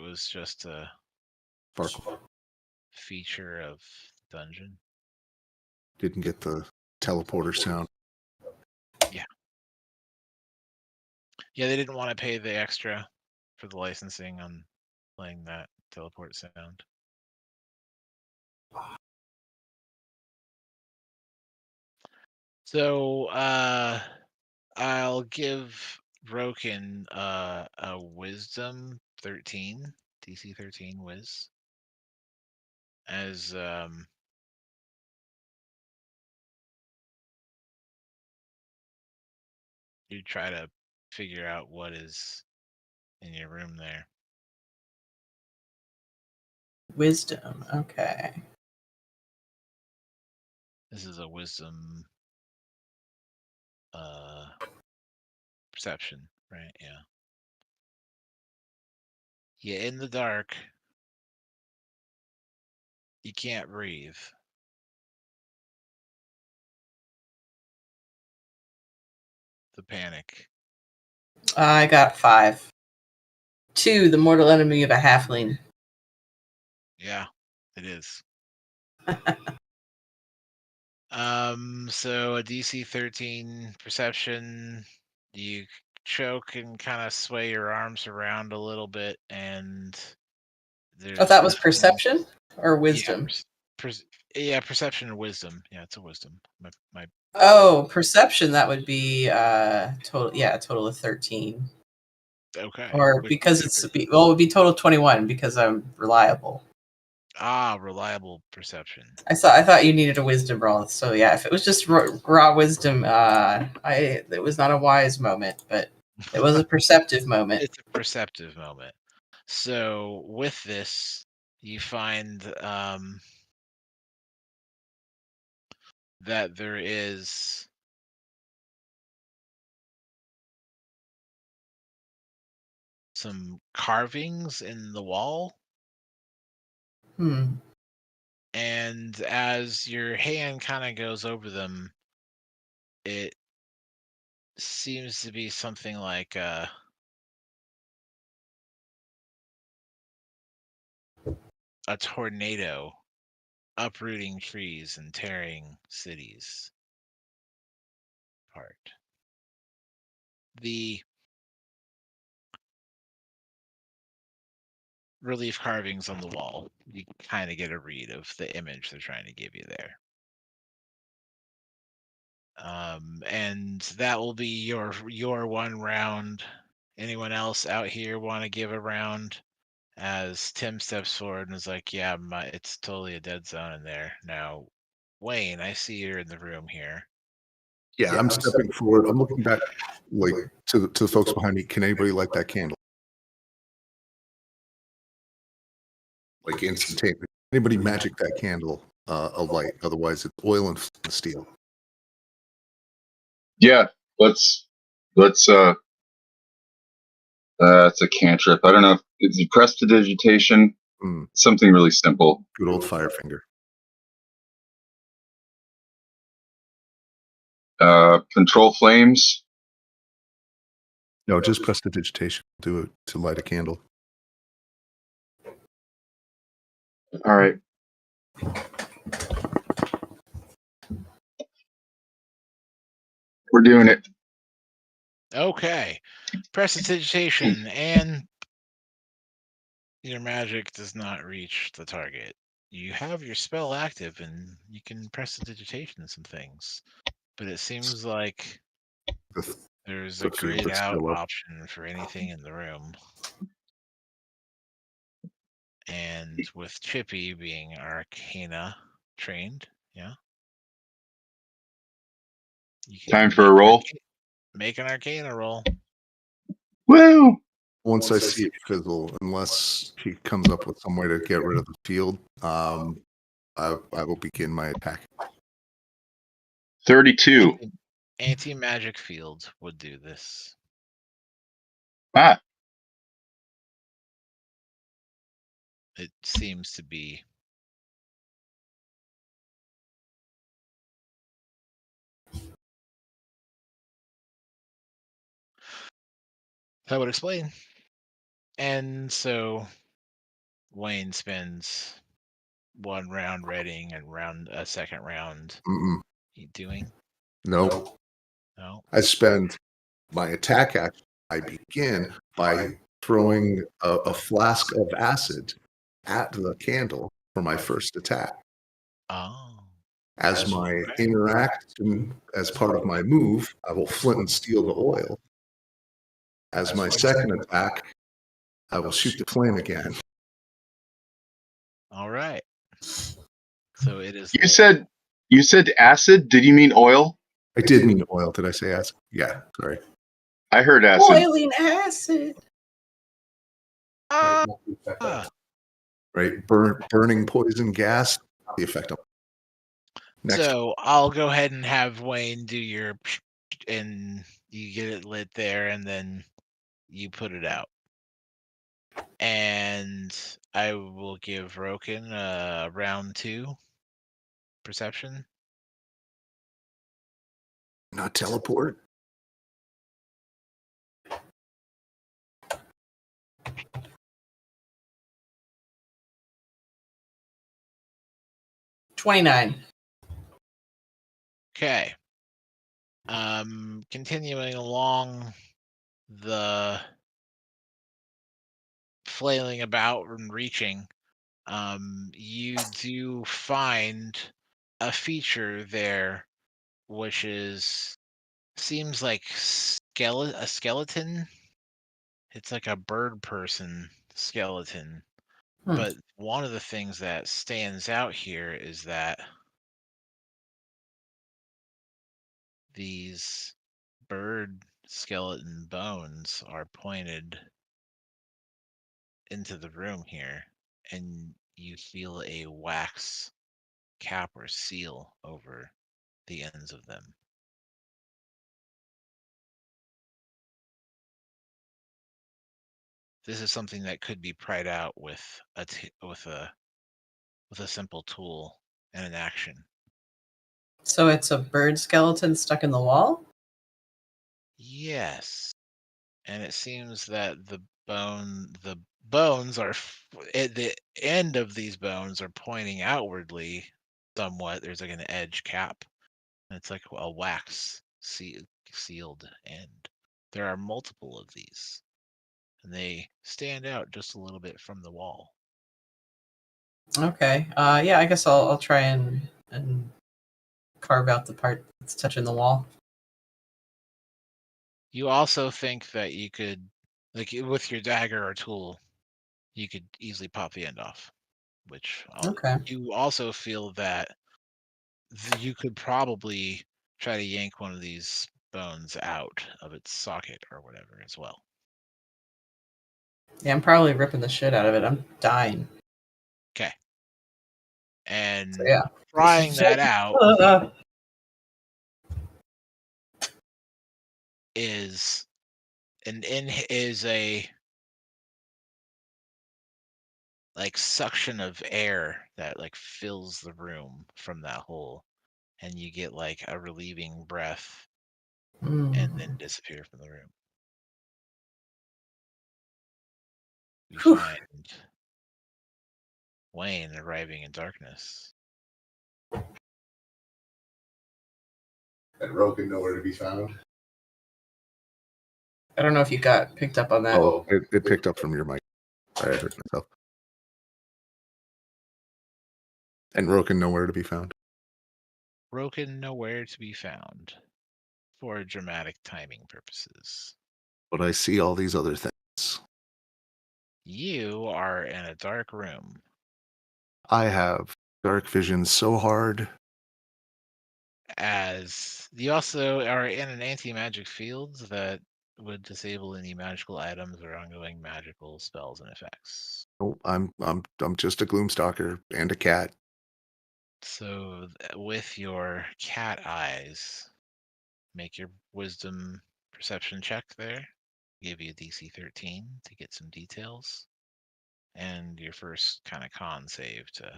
was just a sparkle? feature of dungeon. Didn't get the teleporter sound. Yeah, they didn't want to pay the extra for the licensing on playing that teleport sound. So I'll give Broken a wisdom 13, DC 13 whiz. As you try to figure out what is in your room there. Wisdom. Okay. This is a wisdom perception, right? Yeah. Yeah, in the dark, you can't breathe. The panic. I got 5. 2, the mortal enemy of a halfling. Yeah, it is. So a DC 13 perception, you choke and kind of sway your arms around a little bit, and there's Oh, that was nothing. perception or Yeah, wisdom? yeah, perception and wisdom. Yeah, it's a wisdom. My Oh, perception, that would be total. Yeah, a total of 13. okay. Or Which because one's it would be total 21 because I'm reliable. reliable perception. I thought you needed a wisdom roll. So yeah, if it was just raw wisdom, it was not a wise moment, but it was a perceptive moment. It's a perceptive moment. So with this, you find that there is some carvings in the wall, and as your hand kind of goes over them, it seems to be something like a tornado uprooting trees and tearing cities apart. The relief carvings on the wall, you kind of get a read of the image they're trying to give you there. And that will be your one round. Anyone else out here want to give a round? As Tim steps forward and is like, "Yeah, it's totally a dead zone in there now." Wayne, I see you're in the room here. Yeah, I'm stepping forward. I'm looking back, like to the folks behind me. Can anybody light that candle? Like instantaneously. Anybody magic that candle a light? Otherwise, it's oil and steel. Yeah, let's. It's a cantrip. I don't know if it's prestidigitation. Something really simple. Good old Firefinger. Control flames. No, just prestidigitation. Do it to light a candle. All right. We're doing it. Okay. Prestidigitation, and your magic does not reach the target. You have your spell active, and you can prestidigitation some things, but it seems like there's a grayed out option for anything in the room. And with Chippy being Arcana trained, yeah. You can Time for a roll. Make an Arcana roll. Woo! Once I see it fizzle, unless he comes up with some way to get rid of the field, I will begin my attack. 32. Anti-magic field would do this. Ah. It seems to be. That would explain. And so Wayne spends one round readying and a second round doing. No. I spend my attack action. I begin by throwing a flask of acid at the candle for my first attack. Oh. As my interaction, as part of my move, I will flint and steel the oil. As my second attack, I will shoot the flame again. All right. So it is. You said acid. Did you mean oil? I did mean oil. Did I say acid? Yeah, sorry. I heard acid. Boiling acid. Right, burning poison gas. The effect of. Next. So I'll go ahead and have Wayne do your, and you get it lit there, and then you put it out. And I will give Roken round 2 perception. Not teleport. $29. Okay. Continuing along the flailing about and reaching, you do find a feature there, which seems like a skeleton. It's like a bird person skeleton. But one of the things that stands out here is that these bird skeleton bones are pointed into the room here, and you feel a wax cap or seal over the ends of them. This is something that could be pried out with a simple tool and an action. So it's a bird skeleton stuck in the wall? Yes. And it seems that the bones are at the end of these bones are pointing outwardly somewhat. There's like an edge cap, and it's like a wax sealed end. There are multiple of these, and they stand out just a little bit from the wall. Okay. Yeah, I guess I'll try and carve out the part that's touching the wall. You also think that you could, like with your dagger or tool, you could easily pop the end off, which Okay. you also feel that you could probably try to yank one of these bones out of its socket or whatever as well. Yeah, I'm probably ripping the shit out of it. I'm dying. Okay. So And yeah. trying that out is is a like suction of air that like fills the room from that hole, and you get like a relieving breath and then disappear from the room. You Whew. find Wayne arriving in darkness. And Rogan nowhere to be found. I don't know if you got picked up on that. Oh, it picked up from your mic. I heard myself. And Roken nowhere to be found. Broken nowhere to be found for dramatic timing purposes. But I see all these other things. You are in a dark room. I have dark vision so hard. As you also are in an anti-magic field that would disable any magical items or ongoing magical spells and effects. Oh, I'm just a gloomstalker and a cat. So with your cat eyes, make your wisdom perception check there. Give you a DC 13 to get some details. And your first kind of con save to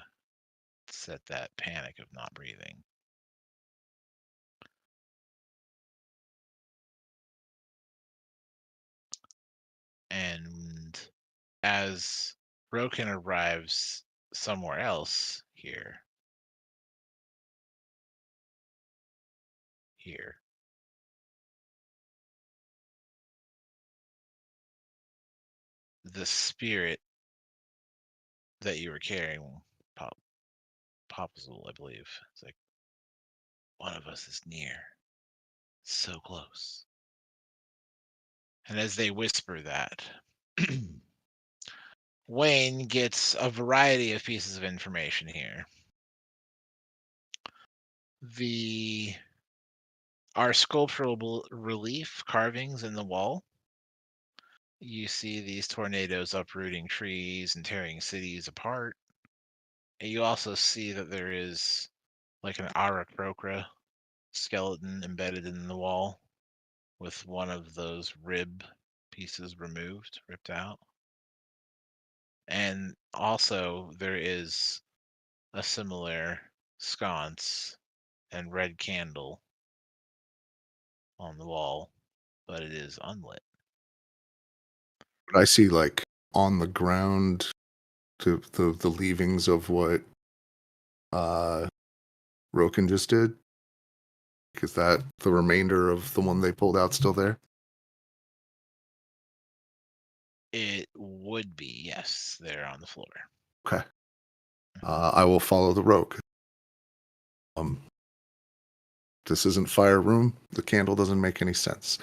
set that panic of not breathing. And as Broken arrives somewhere else here, the spirit that you were carrying, Popsicle, I believe, it's like, one of us is near, so close. And as they whisper that, Wayne gets a variety of pieces of information here. Our sculptural relief carvings in the wall. You see these tornadoes uprooting trees and tearing cities apart. And you also see that there is like an Aarakocra skeleton embedded in the wall with one of those rib pieces ripped out. And also there is a similar sconce and red candle on the wall, but it is unlit. But I see like on the ground to the leavings of what Roken just did. Is that the remainder of the one they pulled out still there? It would be, yes, there on the floor. Okay. I will follow the rogue. This isn't Fire Room. The candle doesn't make any sense.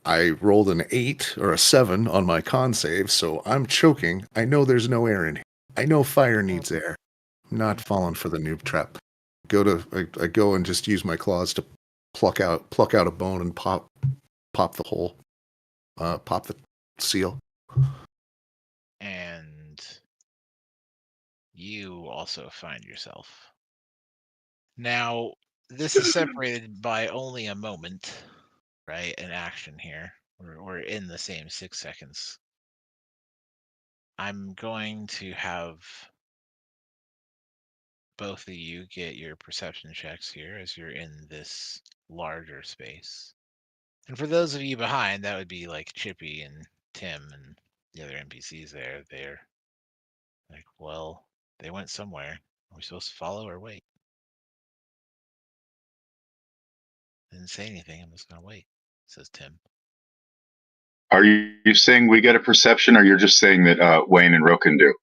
I rolled an 8 or a 7 on my con save, so I'm choking. I know there's no air in here. I know fire needs air. I'm not falling for the noob trap. I go and just use my claws to pluck out a bone and pop the hole. Pop the seal. And you also find yourself. Now, this is separated by only a moment, right? An action here. We're in the same 6 seconds. I'm going to have both of you get your perception checks here as you're in this larger space. And for those of you behind, that would be like Chippy and Tim and the other NPCs there, they're like, well, they went somewhere. Are we supposed to follow or wait? Didn't say anything. I'm just gonna wait, says Tim. Are you saying we get a perception, or you're just saying that Wayne and Roken do?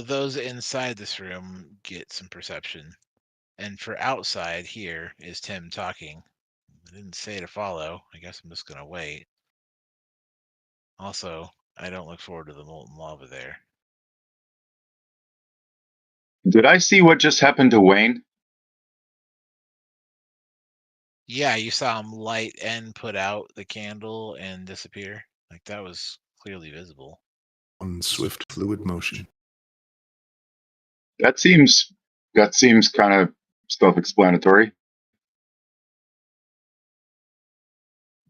Those inside this room get some perception. And for outside here is Tim talking. I didn't say to follow. I guess I'm just gonna wait. Also, I don't look forward to the molten lava there. Did I see what just happened to Wayne? Yeah, you saw him light and put out the candle and disappear. Like that was clearly visible. On swift fluid motion. That seems kind of self-explanatory.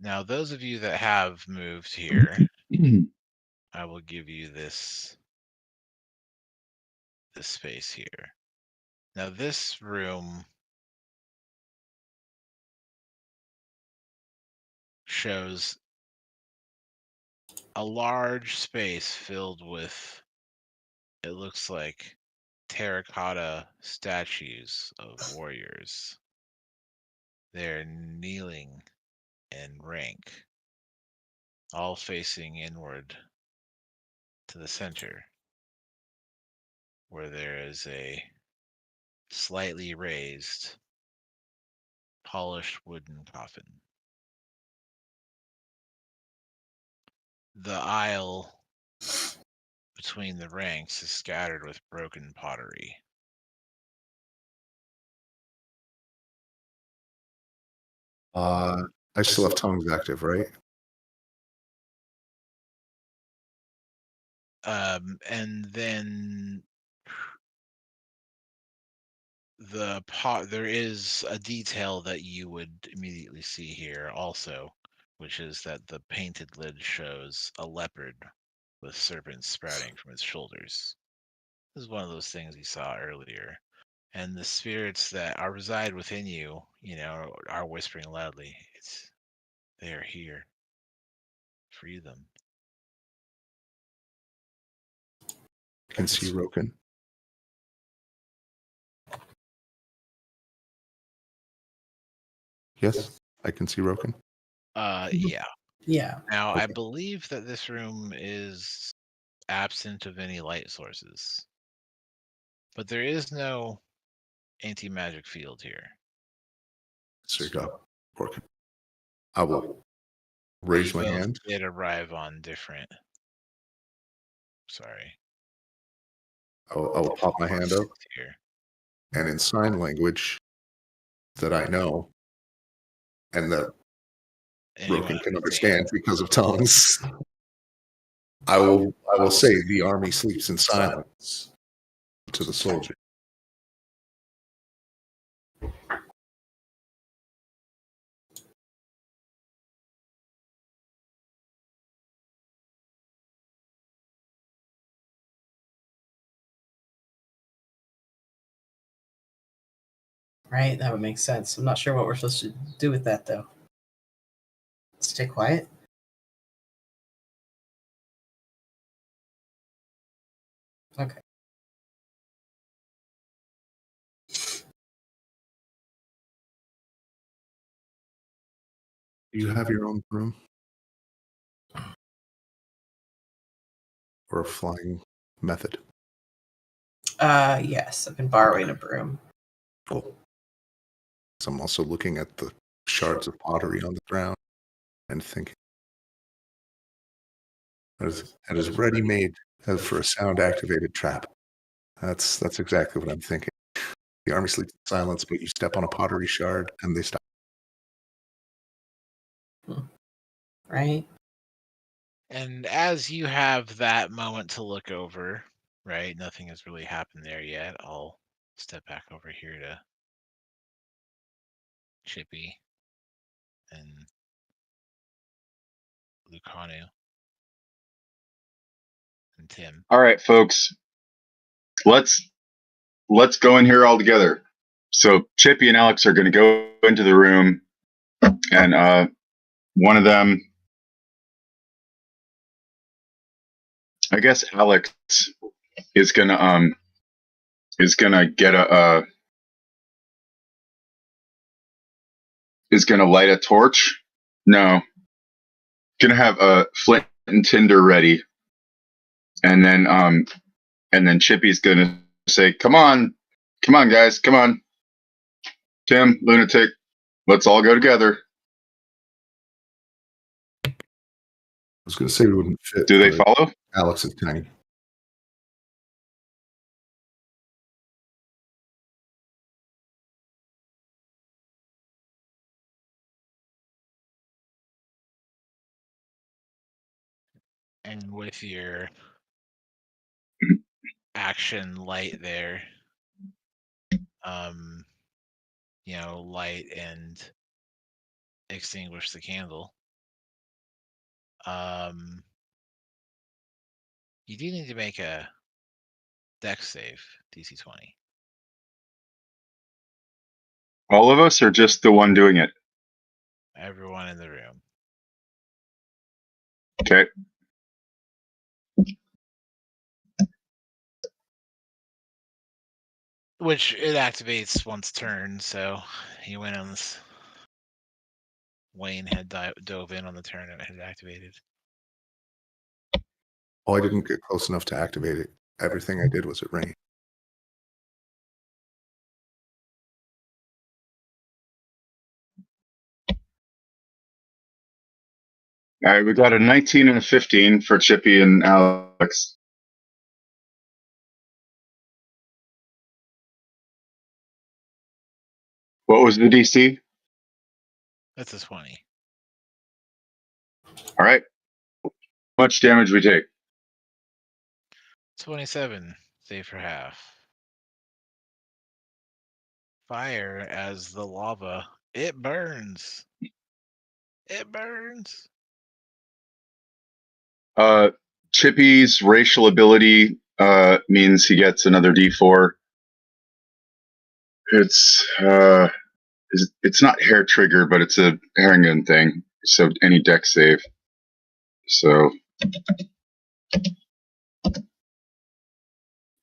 Now, those of you that have moved here, I will give you this space here. Now, this room shows a large space filled with, it looks like, terracotta statues of warriors. They're kneeling in rank, all facing inward to the center, where there is a slightly raised, polished wooden coffin. The aisle between the ranks is scattered with broken pottery. I still have tongues active, right? And then there is a detail that you would immediately see here also, which is that the painted lid shows a leopard with serpents sprouting from its shoulders. This is one of those things you saw earlier. And the spirits that reside within you, are whispering loudly. They are here. Free them. I can see Roken. Yes, I can see Roken. Yeah. Yeah. Now, I Okay. believe that this room is absent of any light sources, but there is no anti-magic field here. Sir God, Roken. I will But raise you my both hand did arrive on different. Sorry. I will pop my hand up, Here. and in sign language that I know and that Anyone Roken can understand because of tongues, I will say the army sleeps in silence to the soldier. Right? That would make sense. I'm not sure what we're supposed to do with that, though. Stay quiet. Okay. Do you have your own broom? Or a flying method? Yes, I've been borrowing a broom. Cool. So I'm also looking at the shards of pottery on the ground and thinking that is ready-made for a sound-activated trap. That's exactly what I'm thinking. The army sleeps in silence, but you step on a pottery shard and they stop. Right? And as you have that moment to look over, right? Nothing has really happened there yet. I'll step back over here to Chippy and Lucanu and Tim. All right, folks. Let's go in here all together. So Chippy and Alex are going to go into the room, and one of them I guess Alex is gonna get is gonna light a torch. No, gonna have a flint and tinder ready, and then Chippy's gonna say, "Come on, guys, come on, Tim, lunatic, let's all go together." I was going to say we wouldn't fit. Do they but follow? Alex is tiny. And with your action light there, light and extinguish the candle. You do need to make a dex save, DC 20. All of us, or just the one doing it? Everyone in the room. Okay. Which it activates once turn, so he went on this. Wayne had dove in on the turn and it had activated. Oh, I didn't get close enough to activate it. Everything I did was at range. All right, we got a 19 and a 15 for Chippy and Alex. What was the DC? That's a 20. All right. How much damage we take? 27. Save for half. Fire as the lava. It burns. It burns. Chippy's racial ability means he gets another D4. It's not hair trigger, but it's a Haringen thing. So any deck save. So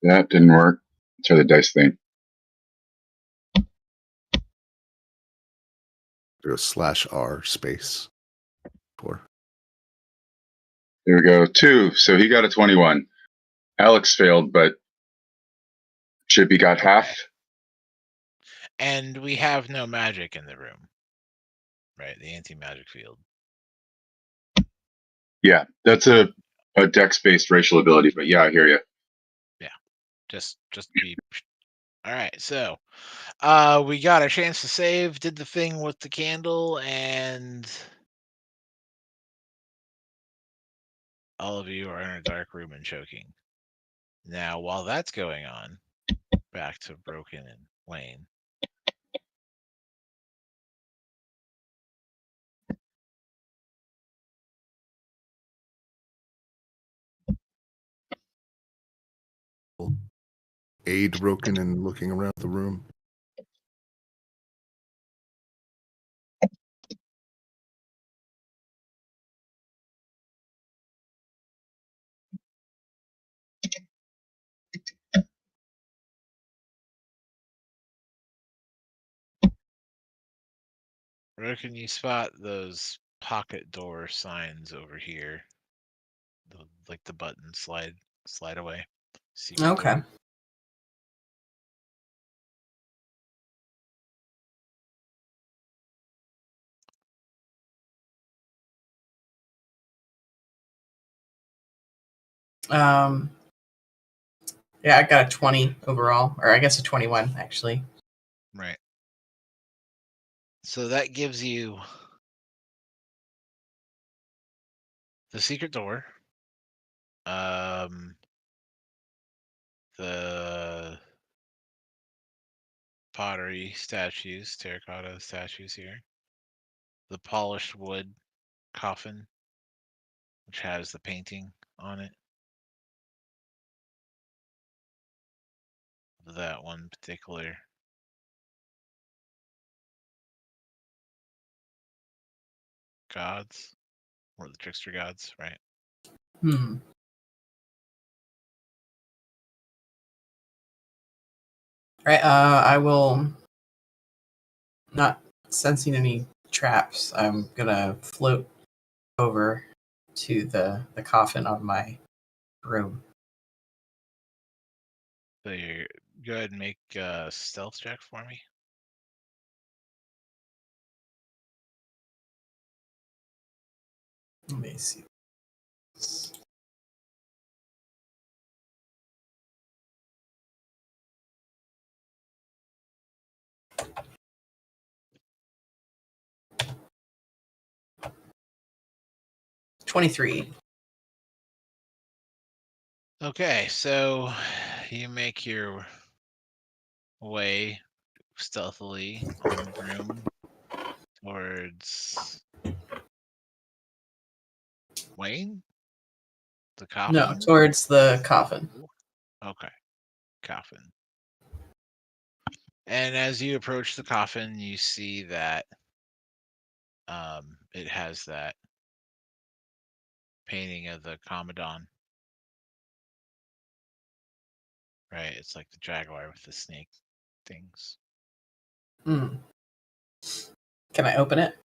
that didn't work. Try the dice thing. Do a /R space. 4. There we go. 2. So he got a 21. Alex failed, but Chippy got half. And we have no magic in the room. Right, the anti-magic field. Yeah, that's a dex-based racial ability, but yeah, I hear you. Yeah, just be. All right, so we got a chance to save, did the thing with the candle, and all of you are in a dark room and choking. Now, while that's going on, back to Broken and Wayne. Aid broken and looking around the room. Broken, you spot those pocket door signs over here. Like the button slide away. Secret Okay. door. Yeah, I got a 20 overall, or I guess a 21 actually. Right. So that gives you the secret door, the pottery statues, terracotta statues here, the polished wood coffin, which has the painting on it of that one particular gods, or the trickster gods, right? Right. I will, not sensing any traps, I'm gonna float over to the coffin of my room. So you go ahead and make a stealth check for me. Let me see. 23. Okay, so you make your way stealthily on the broom towards Wayne, the No, coffin. towards the coffin. Okay, coffin. And as you approach the coffin, you see that it has that painting of the Commodon. Right, it's like the jaguar with the snake things. Hmm. Can I open it?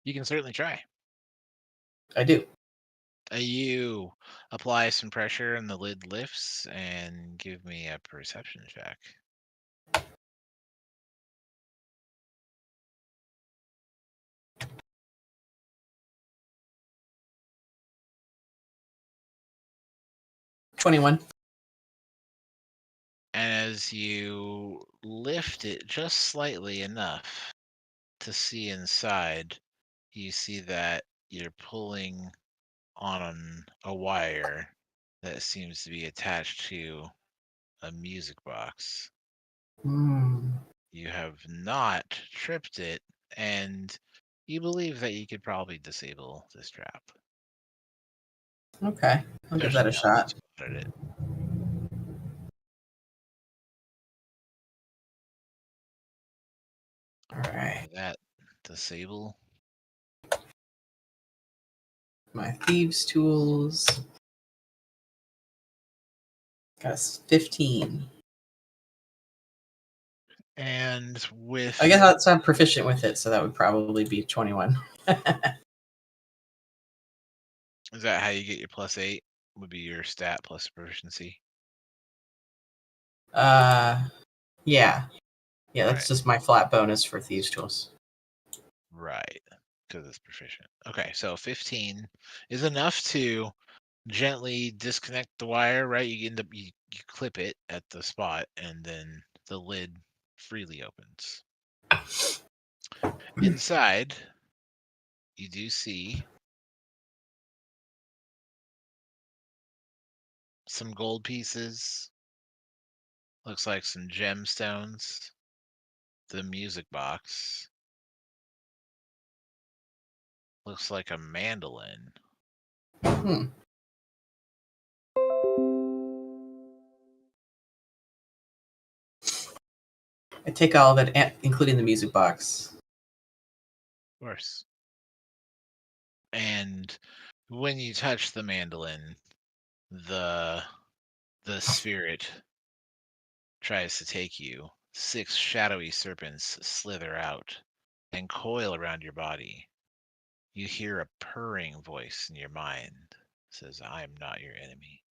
You can certainly try. I do. You apply some pressure and the lid lifts, and give me a perception check. $21. And as you lift it just slightly enough to see inside, you see that you're pulling on a wire that seems to be attached to a music box. Hmm. You have not tripped it, and you believe that you could probably disable this trap, Okay, I'll give that especially a now that shot. you spotted it. All right. That disable. My thieves' tools. Got a 15. And with I guess I'm proficient with it, so that would probably be 21. is that how you get your +8? Would be your stat plus proficiency. Yeah. Yeah, that's Right. just my flat bonus for thieves' tools. Right. Because it's proficient. Okay, so 15 is enough to gently disconnect the wire, right? You end up you clip it at the spot, and then the lid freely opens. Inside, you do see some gold pieces. Looks like some gemstones. The music box. Looks like a mandolin. Hmm. I take all of it, including the music box. Of course. And when you touch the mandolin, the spirit tries to take you. 6 shadowy serpents slither out and coil around your body. You hear a purring voice in your mind. Says, I am not your enemy.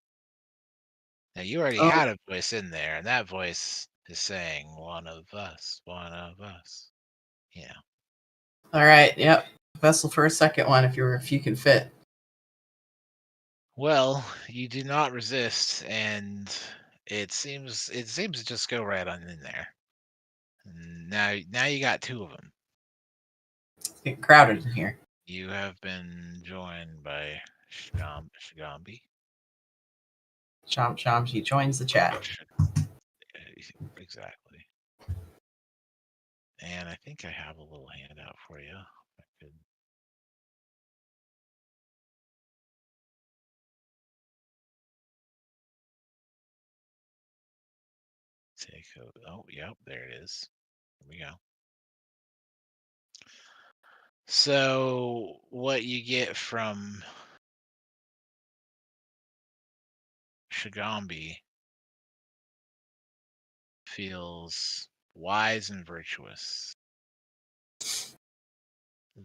Now you already Oh, had a voice in there, and that voice is saying, one of us, one of us. You know. all right. Yep. Vessel for a second one if you can fit. Well, you do not resist, and it seems to just go right on in there. And now you got 2 of them. It's getting crowded in here. You have been joined by Shigambi. Chomp, she joins the chat. Exactly. And I think I have a little handout for you. I could take a, oh, yep, there it is. Here we go. So what you get from Shigambi feels wise and virtuous.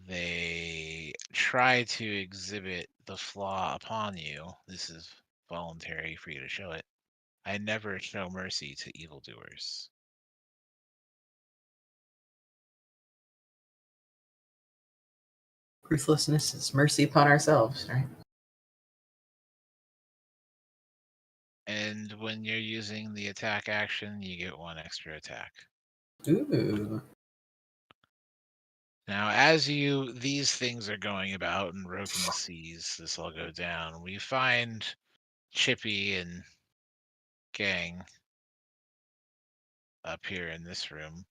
They try to exhibit the flaw upon you. This is voluntary for you to show it. I never show mercy to evildoers. Ruthlessness is mercy upon ourselves, right? And when you're using the attack action, you get 1 extra attack. Ooh. Now, as these things are going about and Roken sees this all go down, we find Chippy and gang up here in this room.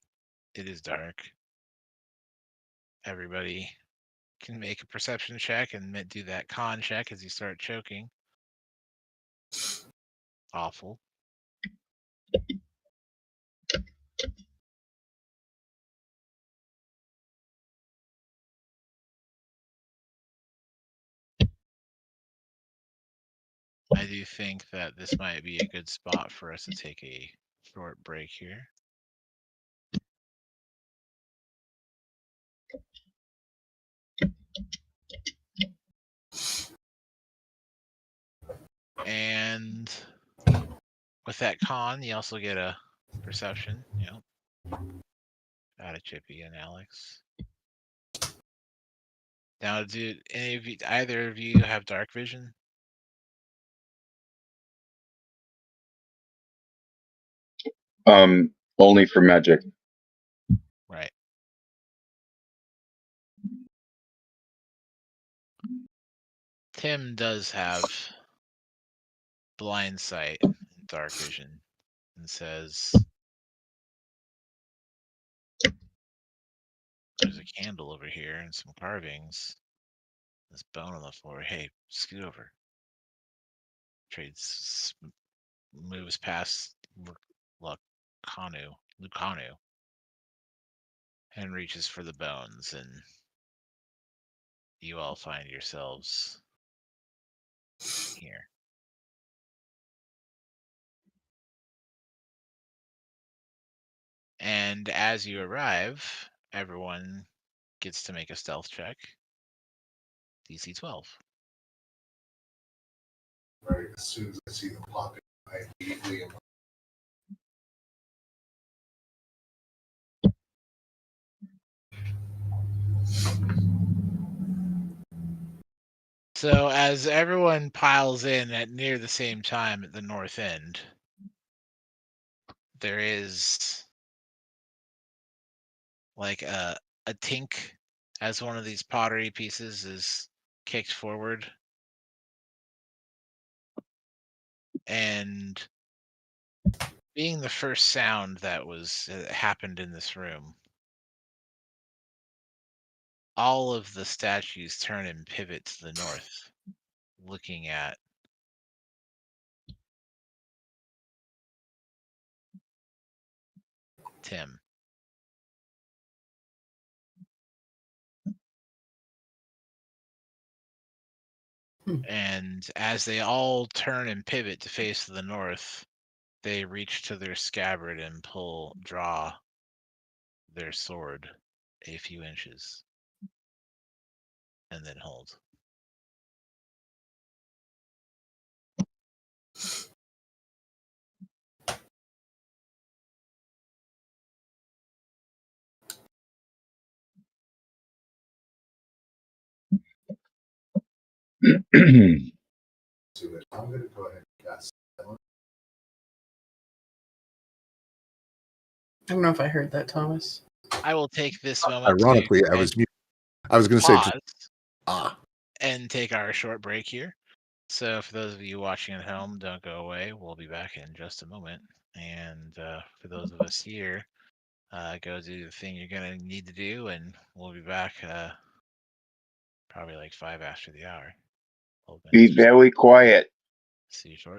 It is dark. Everybody can make a perception check and do that con check as you start choking. Awful. I do think that this might be a good spot for us to take a short break here. And with that con, you also get a perception. Yep. Out of Chippy and Alex. Now, do either of you have dark vision? Only for magic. Right. Tim does have blind sight and dark vision and says, there's a candle over here and some carvings. This bone on the floor. Hey, scoot over. Trades moves past Lucanu and reaches for the bones, and you all find yourselves here. And as you arrive, everyone gets to make a stealth check. DC 12. Right, as soon as I see them popping, I immediately am. So as everyone piles in at near the same time at the north end, there is like a tink as one of these pottery pieces is kicked forward. And being the first sound that happened in this room, all of the statues turn and pivot to the north, looking at Tim. And as they all turn and pivot to face the north, they reach to their scabbard and draw their sword a few inches, and then hold. To it. I'm going to go ahead and cast that one. I don't know if I heard that, Thomas. I will take this moment Ironically, to I was going to say pause and take our short break here. So for those of you watching at home, don't go away. We'll be back in just a moment. And for those of us here, go do the thing you're going to need to do, and we'll be back probably like 5 after the hour. Be very quiet. See you shortly.